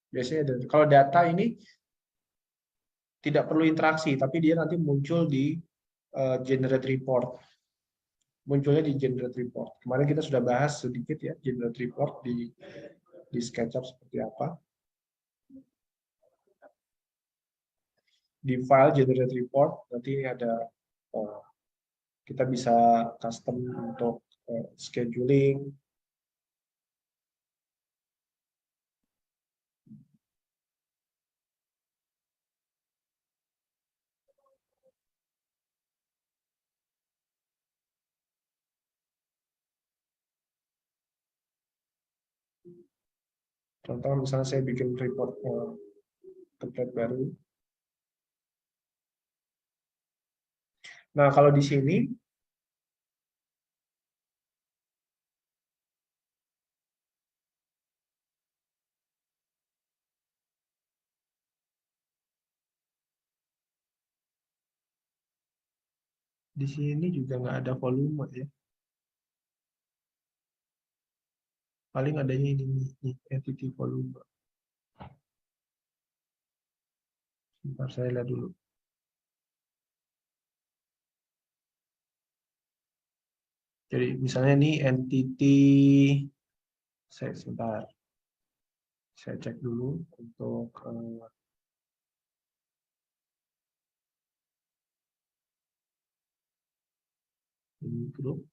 Biasanya kalau data ini tidak perlu interaksi, tapi dia nanti muncul di generate report. Munculnya di generate report. Kemarin kita sudah bahas sedikit ya generate report di SketchUp seperti apa. Di file generate report nanti ada kita bisa custom untuk scheduling. Contoh misalnya saya bikin report template baru. Nah, kalau di sini juga nggak ada volume ya. Paling adanya ini nih, entity volume. Sebentar saya lihat dulu. Jadi misalnya ini entity, sebentar. Saya cek dulu untuk ini grup.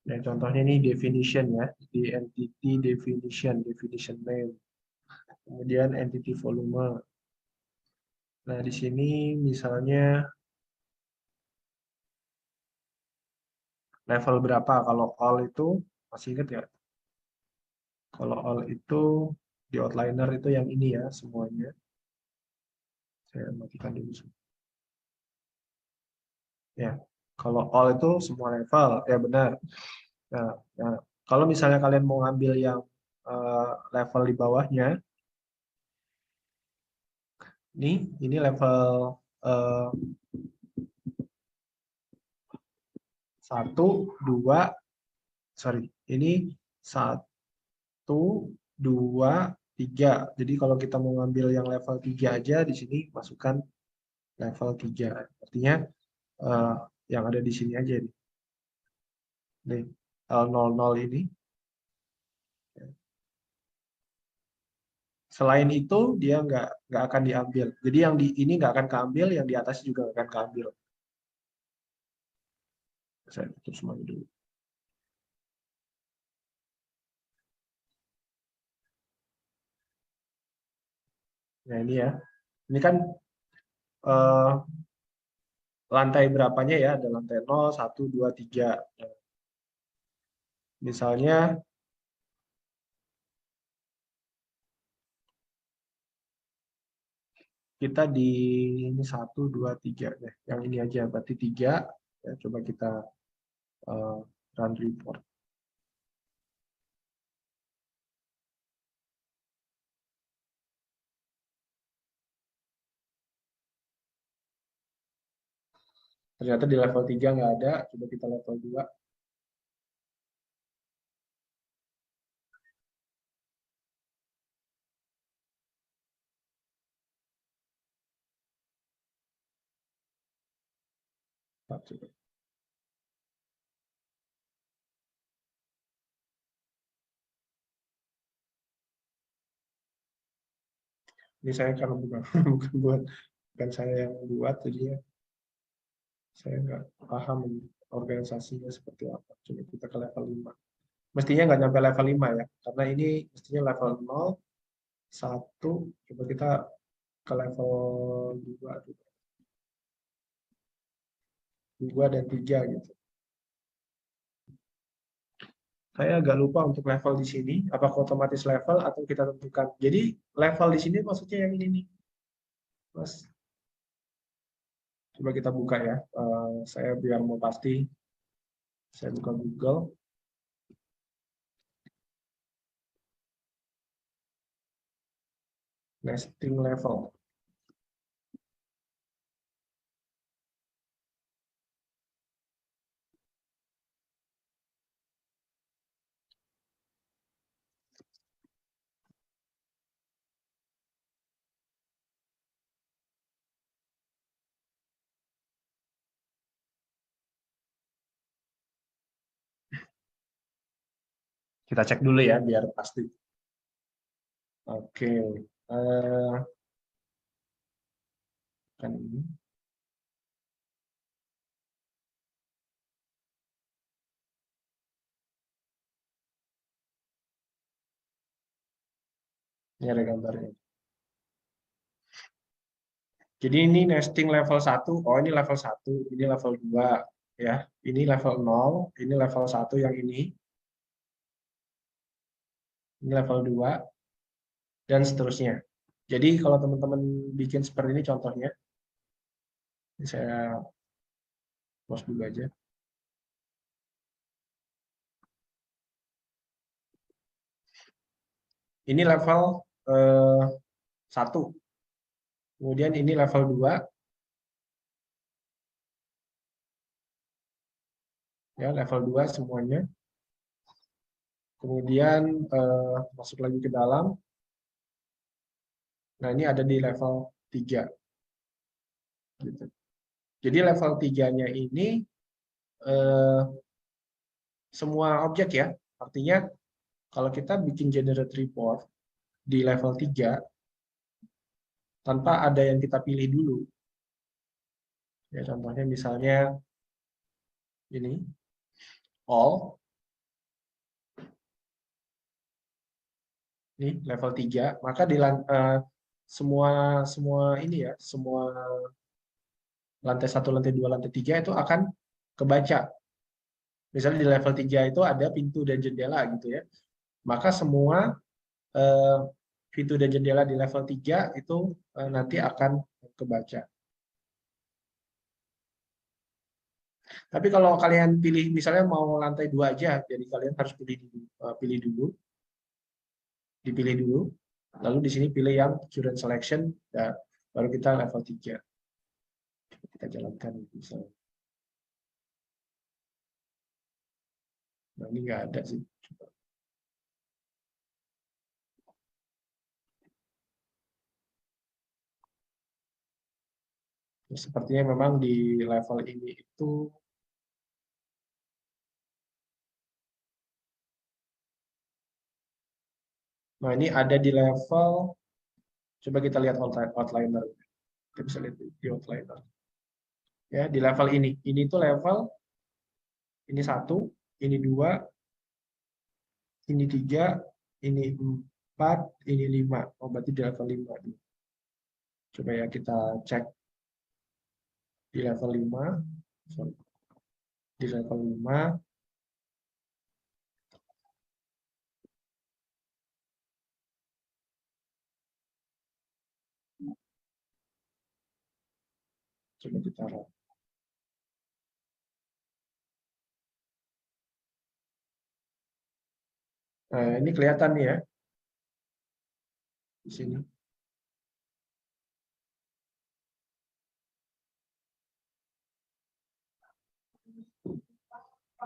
Ya, contohnya ini definition ya, di entity definition name. Kemudian entity volume. Nah, di sini misalnya level berapa? Kalau all itu, masih ingat ya? Kalau all itu, di outliner itu yang ini ya, semuanya. Saya matikan dulu. Ya, Kalau all itu semua level, ya benar. Nah, kalau misalnya kalian mau ngambil yang level di bawahnya, ini level eh, 1, 2, sorry, ini 1, 2, 3. Jadi kalau kita mau ngambil yang level 3 aja, di sini masukkan level 3. Artinya eh, yang ada di sini aja nih. Nih, L00 ini. Selain itu, dia nggak akan diambil. Jadi yang di ini nggak akan keambil, yang di atas juga nggak akan keambil. Saya tutup semuanya dulu. Nah ini ya. Ini kan eh, lantai berapanya ya? Ada lantai 0, 1, 2, 3. Nah, misalnya kita di ini 1, 2, 3 deh. Yang ini aja berarti 3. Ya, coba kita eh, run report. Ternyata di level 3 nggak ada. Coba kita level 2. Coba. Ini saya karena bukan bukan saya yang buat, jadi ya saya nggak paham organisasinya seperti apa. Coba kita ke level 5. Mestinya nggak nyampe level 5 ya, karena ini mestinya level 0, 1, coba kita ke level 2, 2 dan 3 gitu. Saya agak lupa untuk level di sini, apakah otomatis level atau kita tentukan. Jadi level di sini maksudnya yang ini nih, Mas. Coba kita buka ya. Saya biar mau pasti, saya buka Google. Nesting level. Kita cek dulu ya, biar pasti. Oke. Kan ini. Ini ada gambarnya. Jadi ini nesting level 1. Oh, ini level 1, ini level 2 ya. Ini level 0, ini level 1 yang ini level 2 dan seterusnya. Jadi kalau teman-teman bikin seperti ini contohnya, ini saya close dulu aja. Ini level 1. Kemudian ini level 2 ya, level 2 semuanya. Kemudian masuk lagi ke dalam. Nah, ini ada di level 3 gitu. Jadi level 3-nya ini eh, semua objek ya. Artinya kalau kita bikin generate report di level 3 tanpa ada yang kita pilih dulu. Ya, contohnya misalnya ini all, ini level 3, maka di semua semua ini ya, semua lantai 1, lantai 2, lantai 3 itu akan kebaca. Misalnya di level 3 itu ada pintu dan jendela gitu ya. Maka semua eh, pintu dan jendela di level 3 itu nanti akan kebaca. Tapi kalau kalian pilih misalnya mau lantai 2 aja, jadi kalian harus pilih dulu, dipilih dulu, lalu di sini pilih yang current selection, dan baru kita level 3. Kita jalankan misalnya. Nah, ini nggak ada sih. Sepertinya memang di level ini itu nah ini ada di level, coba kita lihat outliner. Kita bisa lihat di outliner. Ya, di level ini. Ini tuh level ini 1, ini 2, ini 3, ini 4, ini 5. Oh, berarti di level 5. Coba ya kita cek di level 5. Sorry. Di level 5. Coba ditaruh. Nah, ini kelihatan nih ya. Di sini.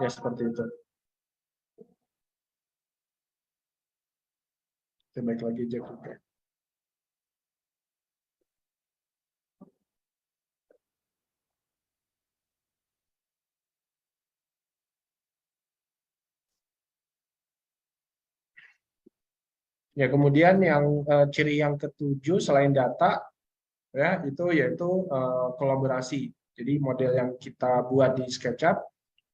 Ya, seperti itu. Kita balik lagi aja ke. Ya, kemudian yang ciri yang ketujuh selain data ya itu yaitu kolaborasi. Jadi model yang kita buat di SketchUp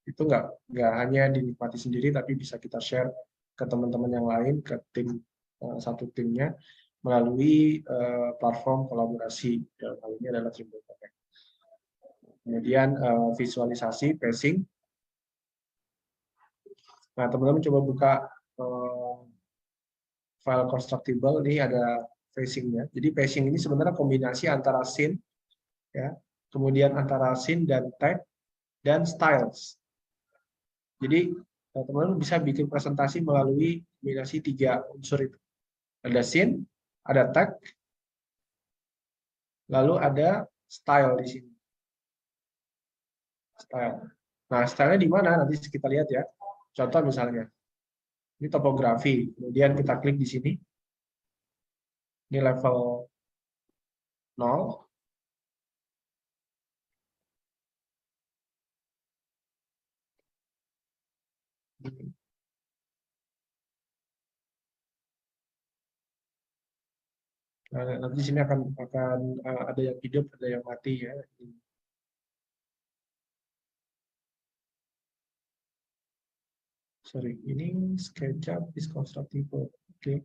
itu nggak hanya dinikmati sendiri, tapi bisa kita share ke teman-teman yang lain, ke tim satu timnya melalui platform kolaborasi. Dalam hal ini adalah Trimble Connect. Kemudian visualisasi, pacing. Nah, teman-teman coba buka file constructible, ini ada pacing-nya. Jadi pacing ini sebenarnya kombinasi antara scene, ya, kemudian antara scene dan tag, dan styles. Jadi teman-teman bisa bikin presentasi melalui kombinasi 3 unsur itu. Ada scene, ada tag, lalu ada style di sini. Style. Nah, stylenya di mana? Nanti kita lihat ya. Contoh misalnya, ini topografi. Kemudian kita klik di sini. Ini level 0. Nah, nanti di sini akan ada yang hidup, ada yang mati ya. Sorry, ini SketchUp is constructible. Oke.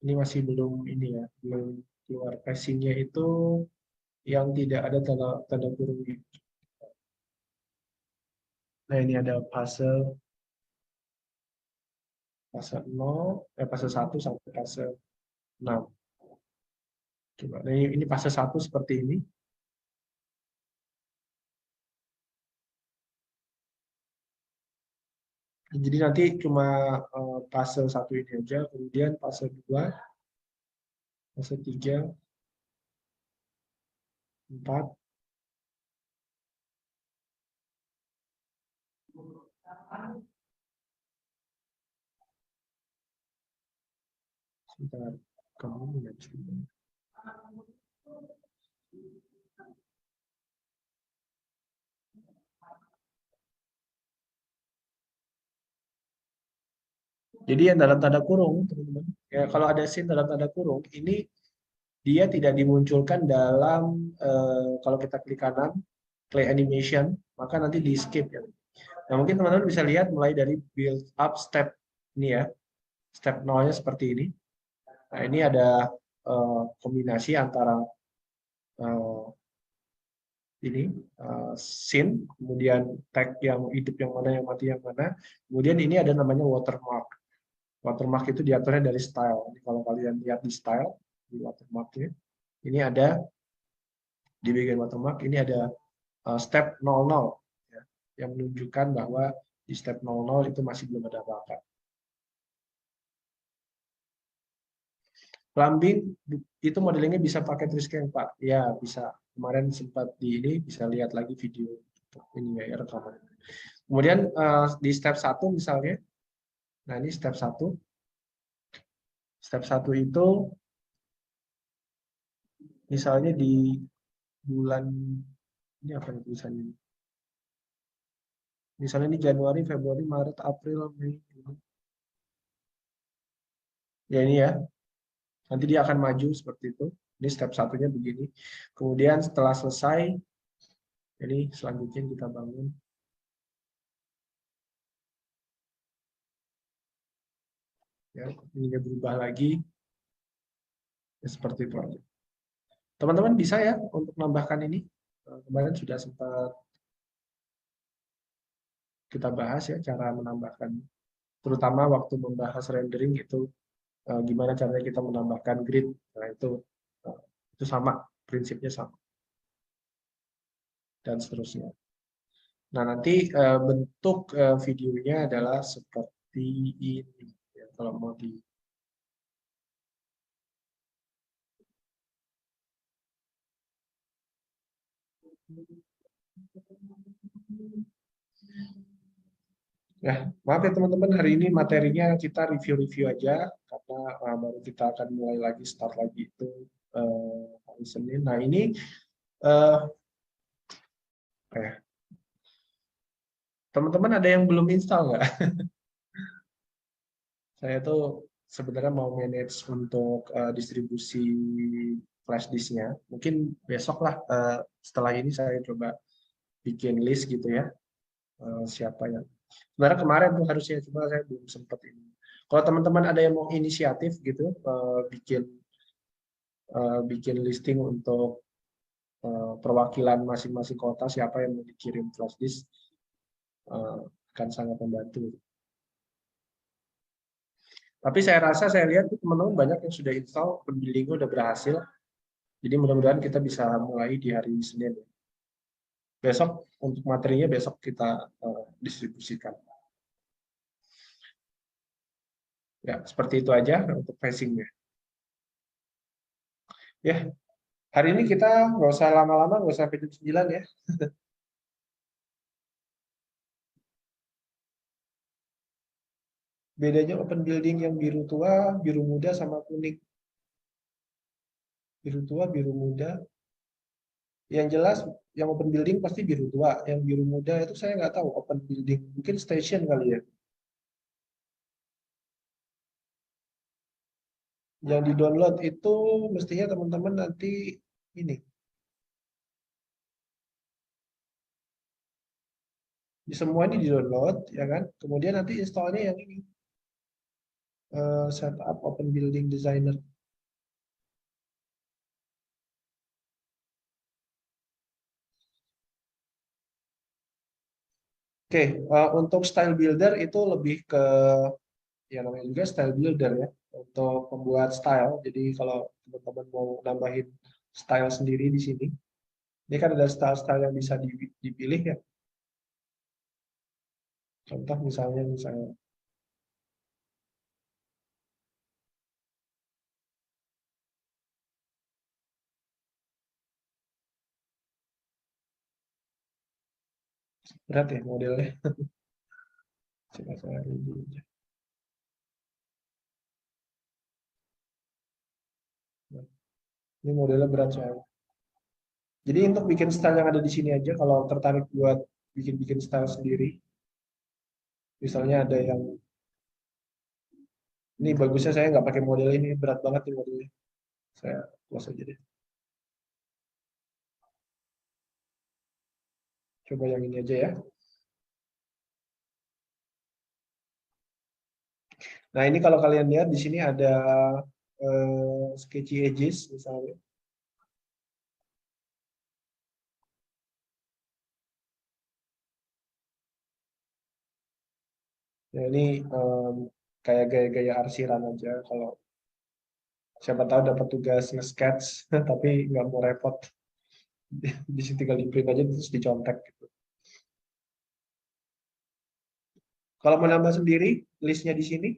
Ini masih belum ini ya, belum keluar passingnya itu yang tidak ada tanda kurung. Nah, ini ada fase 0, fase 1 sampai fase 6. Coba, nah ini fase 1 seperti ini. Jadi nanti cuma fase 1 ini aja, kemudian fase 2, fase 3, 4. Sebentar, kamu menunjukkan. Jadi yang dalam tanda kurung, teman-teman, ya kalau ada scene dalam tanda kurung, ini dia tidak dimunculkan dalam kalau kita klik kanan, play animation, maka nanti di skip ya. Nah, mungkin teman-teman bisa lihat mulai dari build up step ini ya, step 0-nya seperti ini. Nah, ini ada kombinasi antara ini scene, kemudian tag yang hidup yang mana, yang mati yang mana. Kemudian ini ada namanya watermark. Watermark itu diaturnya dari style. Jadi kalau kalian lihat di style, di watermarknya, ini ada di bagian watermark ini ada step 00 ya, yang menunjukkan bahwa di step 00 itu masih belum ada apa-apa. Plumbing itu modelingnya bisa pakai Triscan, Pak. Ya, bisa. Kemarin sempat di ini bisa lihat lagi video ini ya rekaman. Kemudian di step 1 misalnya. Nah, ini step 1. Step 1 itu misalnya di bulan ini apa nih tulisannya? Misalnya ini Januari, Februari, Maret, April, Mei. Ya ini ya. Nanti dia akan maju seperti itu. Ini step satunya begini. Kemudian setelah selesai, ini selanjutnya kita bangun. Ya, ini dia berubah lagi. Ya, seperti itu aja. Teman-teman bisa ya untuk menambahkan ini. Kemarin sudah sempat kita bahas ya cara menambahkan. Terutama waktu membahas rendering itu gimana caranya kita menambahkan grid. Nah, itu sama, prinsipnya sama. Dan seterusnya. Nah, nanti bentuk videonya adalah seperti ini. Ya, kalau mau di ya, maaf ya teman-teman, hari ini materinya kita review-review aja karena baru kita akan mulai lagi start lagi itu hari Senin. Nah, ini uh, teman-teman ada yang belum install nggak? Saya tuh sebenarnya mau manage untuk distribusi flash disknya. Mungkin besok lah setelah ini saya coba bikin list gitu ya. Siapa yang sebenarnya kemarin tuh harusnya cuma saya belum sempat ini. Kalau teman-teman ada yang mau inisiatif gitu bikin listing untuk perwakilan masing-masing kota siapa yang mau dikirim flash disk akan sangat membantu. Tapi saya rasa saya lihat teman-teman banyak yang sudah install, buildingnya udah berhasil. Jadi mudah-mudahan kita bisa mulai di hari Senin. Besok untuk materinya besok kita distribusikan. Ya, seperti itu aja untuk facingnya. Ya, hari ini kita nggak usah lama-lama, nggak usah sampai jam 9 ya. Bedanya open building yang biru tua, biru muda, sama kuning. Biru tua, biru muda. Yang jelas, yang open building pasti biru tua. Yang biru muda itu saya nggak tahu open building. Mungkin station kali ya. Yang di-download itu mestinya teman-teman nanti ini. Semua ini di-download, ya kan? Kemudian nanti installnya yang ini. Setup Open Building Designer. Oke, untuk style builder itu lebih ke ya namanya juga style builder ya untuk membuat style. Jadi kalau teman-teman mau nambahin style sendiri di sini, ini kan ada style-style yang bisa dipilih ya. Contoh misalnya berat ya modelnya. Coba saya review aja. Ini modelnya berat soalnya. Jadi untuk bikin style yang ada di sini aja, kalau tertarik buat bikin style sendiri, misalnya ada yang ini bagusnya saya nggak pakai model ini, berat banget nih modelnya. Saya close aja deh. Coba yang ini aja ya. Nah ini kalau kalian lihat di sini ada sketchy edges misalnya. Nah ini kayak gaya-gaya arsiran aja. Kalau siapa tahu dapat tugas nge-sketch tapi nggak mau repot. Di sini tinggal di print aja terus dicontek gitu. Kalau mau nambah sendiri listnya di sini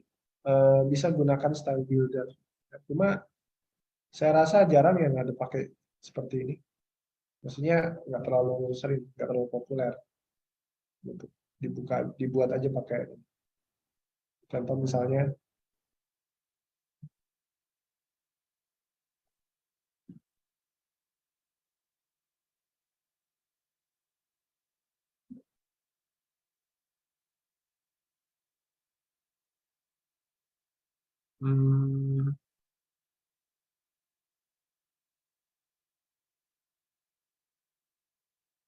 bisa gunakan style builder. Cuma saya rasa jarang yang ada pakai seperti ini. Maksudnya nggak terlalu sering, nggak terlalu populer untuk dibuat aja pakai. Contoh misalnya, hmm,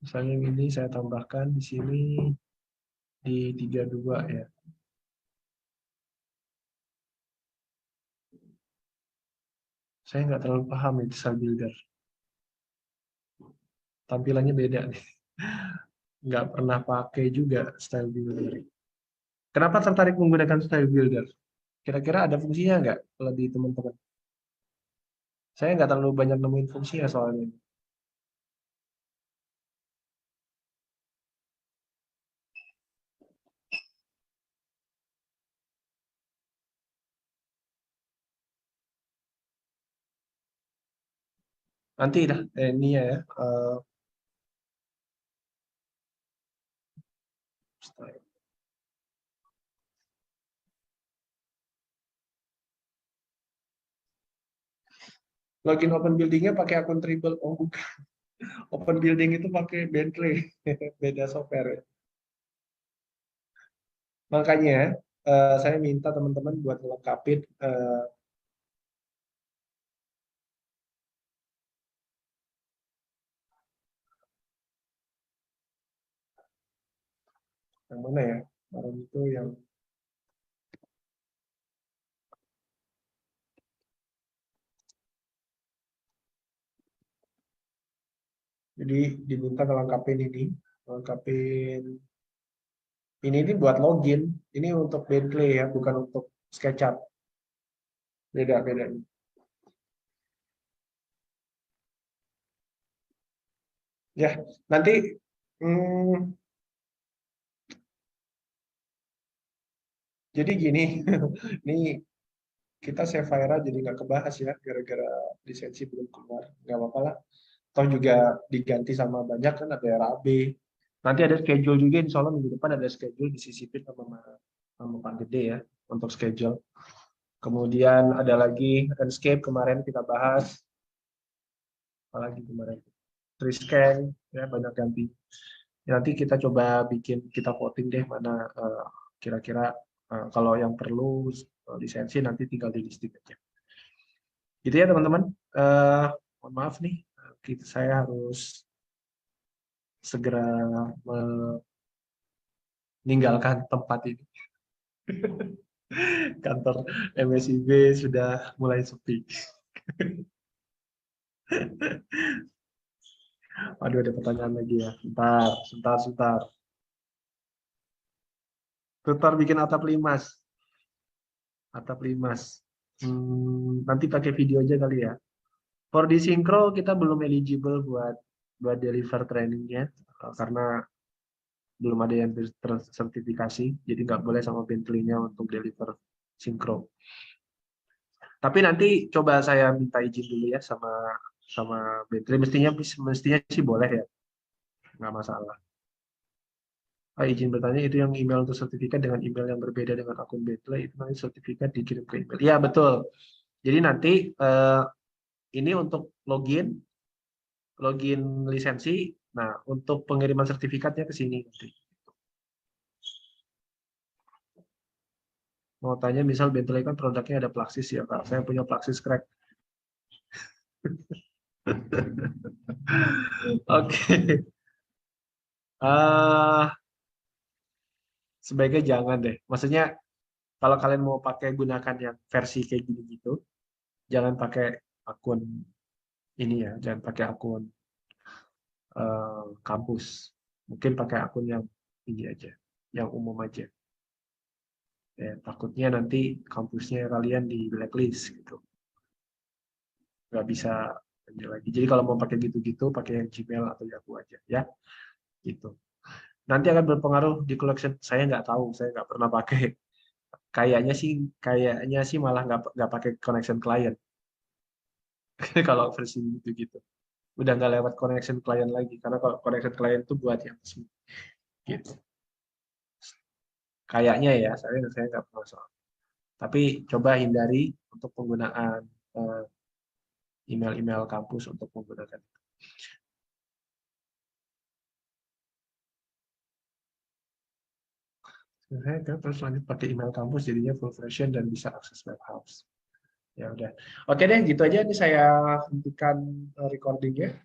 misalnya ini saya tambahkan di sini di 32 ya. Saya nggak terlalu paham itu style builder. Tampilannya beda nih. Nggak pernah pakai juga style builder. Kenapa tertarik menggunakan style builder? Kira-kira ada fungsinya nggak kalau di teman-teman? Saya nggak terlalu banyak nemuin fungsinya soalnya. Nanti dah, ini ya. Style. Login open buildingnya pakai akun Dribble. Oh bukan, open building itu pakai Bentley, beda software ya. Makanya saya minta teman-teman buat lengkapin yang mana ya? Kemarin itu yang jadi diminta ngelengkapin ini, ngelengkapin ini buat login. Ini untuk Bentley ya, bukan untuk SketchUp. Beda-beda. Ya, nanti hmm, jadi gini, ini kita save file jadi nggak kebahas ya, gara-gara lisensi belum keluar. Nggak apa-apa lah. Toh juga diganti sama banyak kan ada RAB. Nanti ada schedule juga, insya Allah minggu depan ada schedule disisipin sama Pak Gede ya untuk schedule. Kemudian ada lagi landscape kemarin kita bahas, apalagi kemarin Triscan ya banyak ganti. Ya, nanti kita coba bikin kita voting deh mana kira-kira kalau yang perlu lisensi nanti tinggal di listing aja. Gitu ya teman-teman. Mohon maaf nih, saya harus segera meninggalkan tempat ini. Kantor MSIB sudah mulai sepi. Waduh, ada pertanyaan lagi ya. Sebentar. Tutor bikin atap limas. Atap limas. Nanti pakai video aja kali ya. For di Syncro kita belum eligible buat deliver trainingnya karena belum ada yang tersertifikasi, jadi nggak boleh sama Bentley-nya untuk deliver Syncro. Tapi nanti coba saya minta izin dulu ya sama Bentley. Mestinya sih boleh ya, nggak masalah. Izin bertanya itu yang email untuk sertifikat dengan email yang berbeda dengan akun Bentley itu nanti sertifikat dikirim ke email. Iya betul. Jadi nanti ini untuk login lisensi. Nah untuk pengiriman sertifikatnya ke sini nanti. Mau tanya misal Bentley kan produknya ada Plaxis ya Kak. Saya punya Plaxis crack. Oke. Sebaiknya jangan deh. Maksudnya kalau kalian mau pakai gunakan yang versi kayak gini gitu, jangan pakai akun ini ya, jangan pakai akun kampus. Mungkin pakai akun yang ini aja, yang umum aja. Ya, takutnya nanti kampusnya kalian di blacklist gitu. Nggak bisa lagi. Jadi kalau mau pakai gitu-gitu, pakai yang Gmail atau Yahoo aja ya, gitu. Nanti akan berpengaruh di collection. Saya nggak tahu, saya nggak pernah pakai. Kayaknya sih malah nggak pakai connection client. Kalau versi gitu-gitu, udah nggak lewat connection client lagi, karena kalau connection client itu buat yang resmi, gitu. Kayaknya ya, saya nggak pernah soal. Tapi coba hindari untuk penggunaan email-email kampus untuk menggunakan itu. Saya kan terus lanjut pakai email kampus, jadinya full version dan bisa akses web house. Ya udah. Oke deh, gitu aja. Ini saya hentikan recordingnya.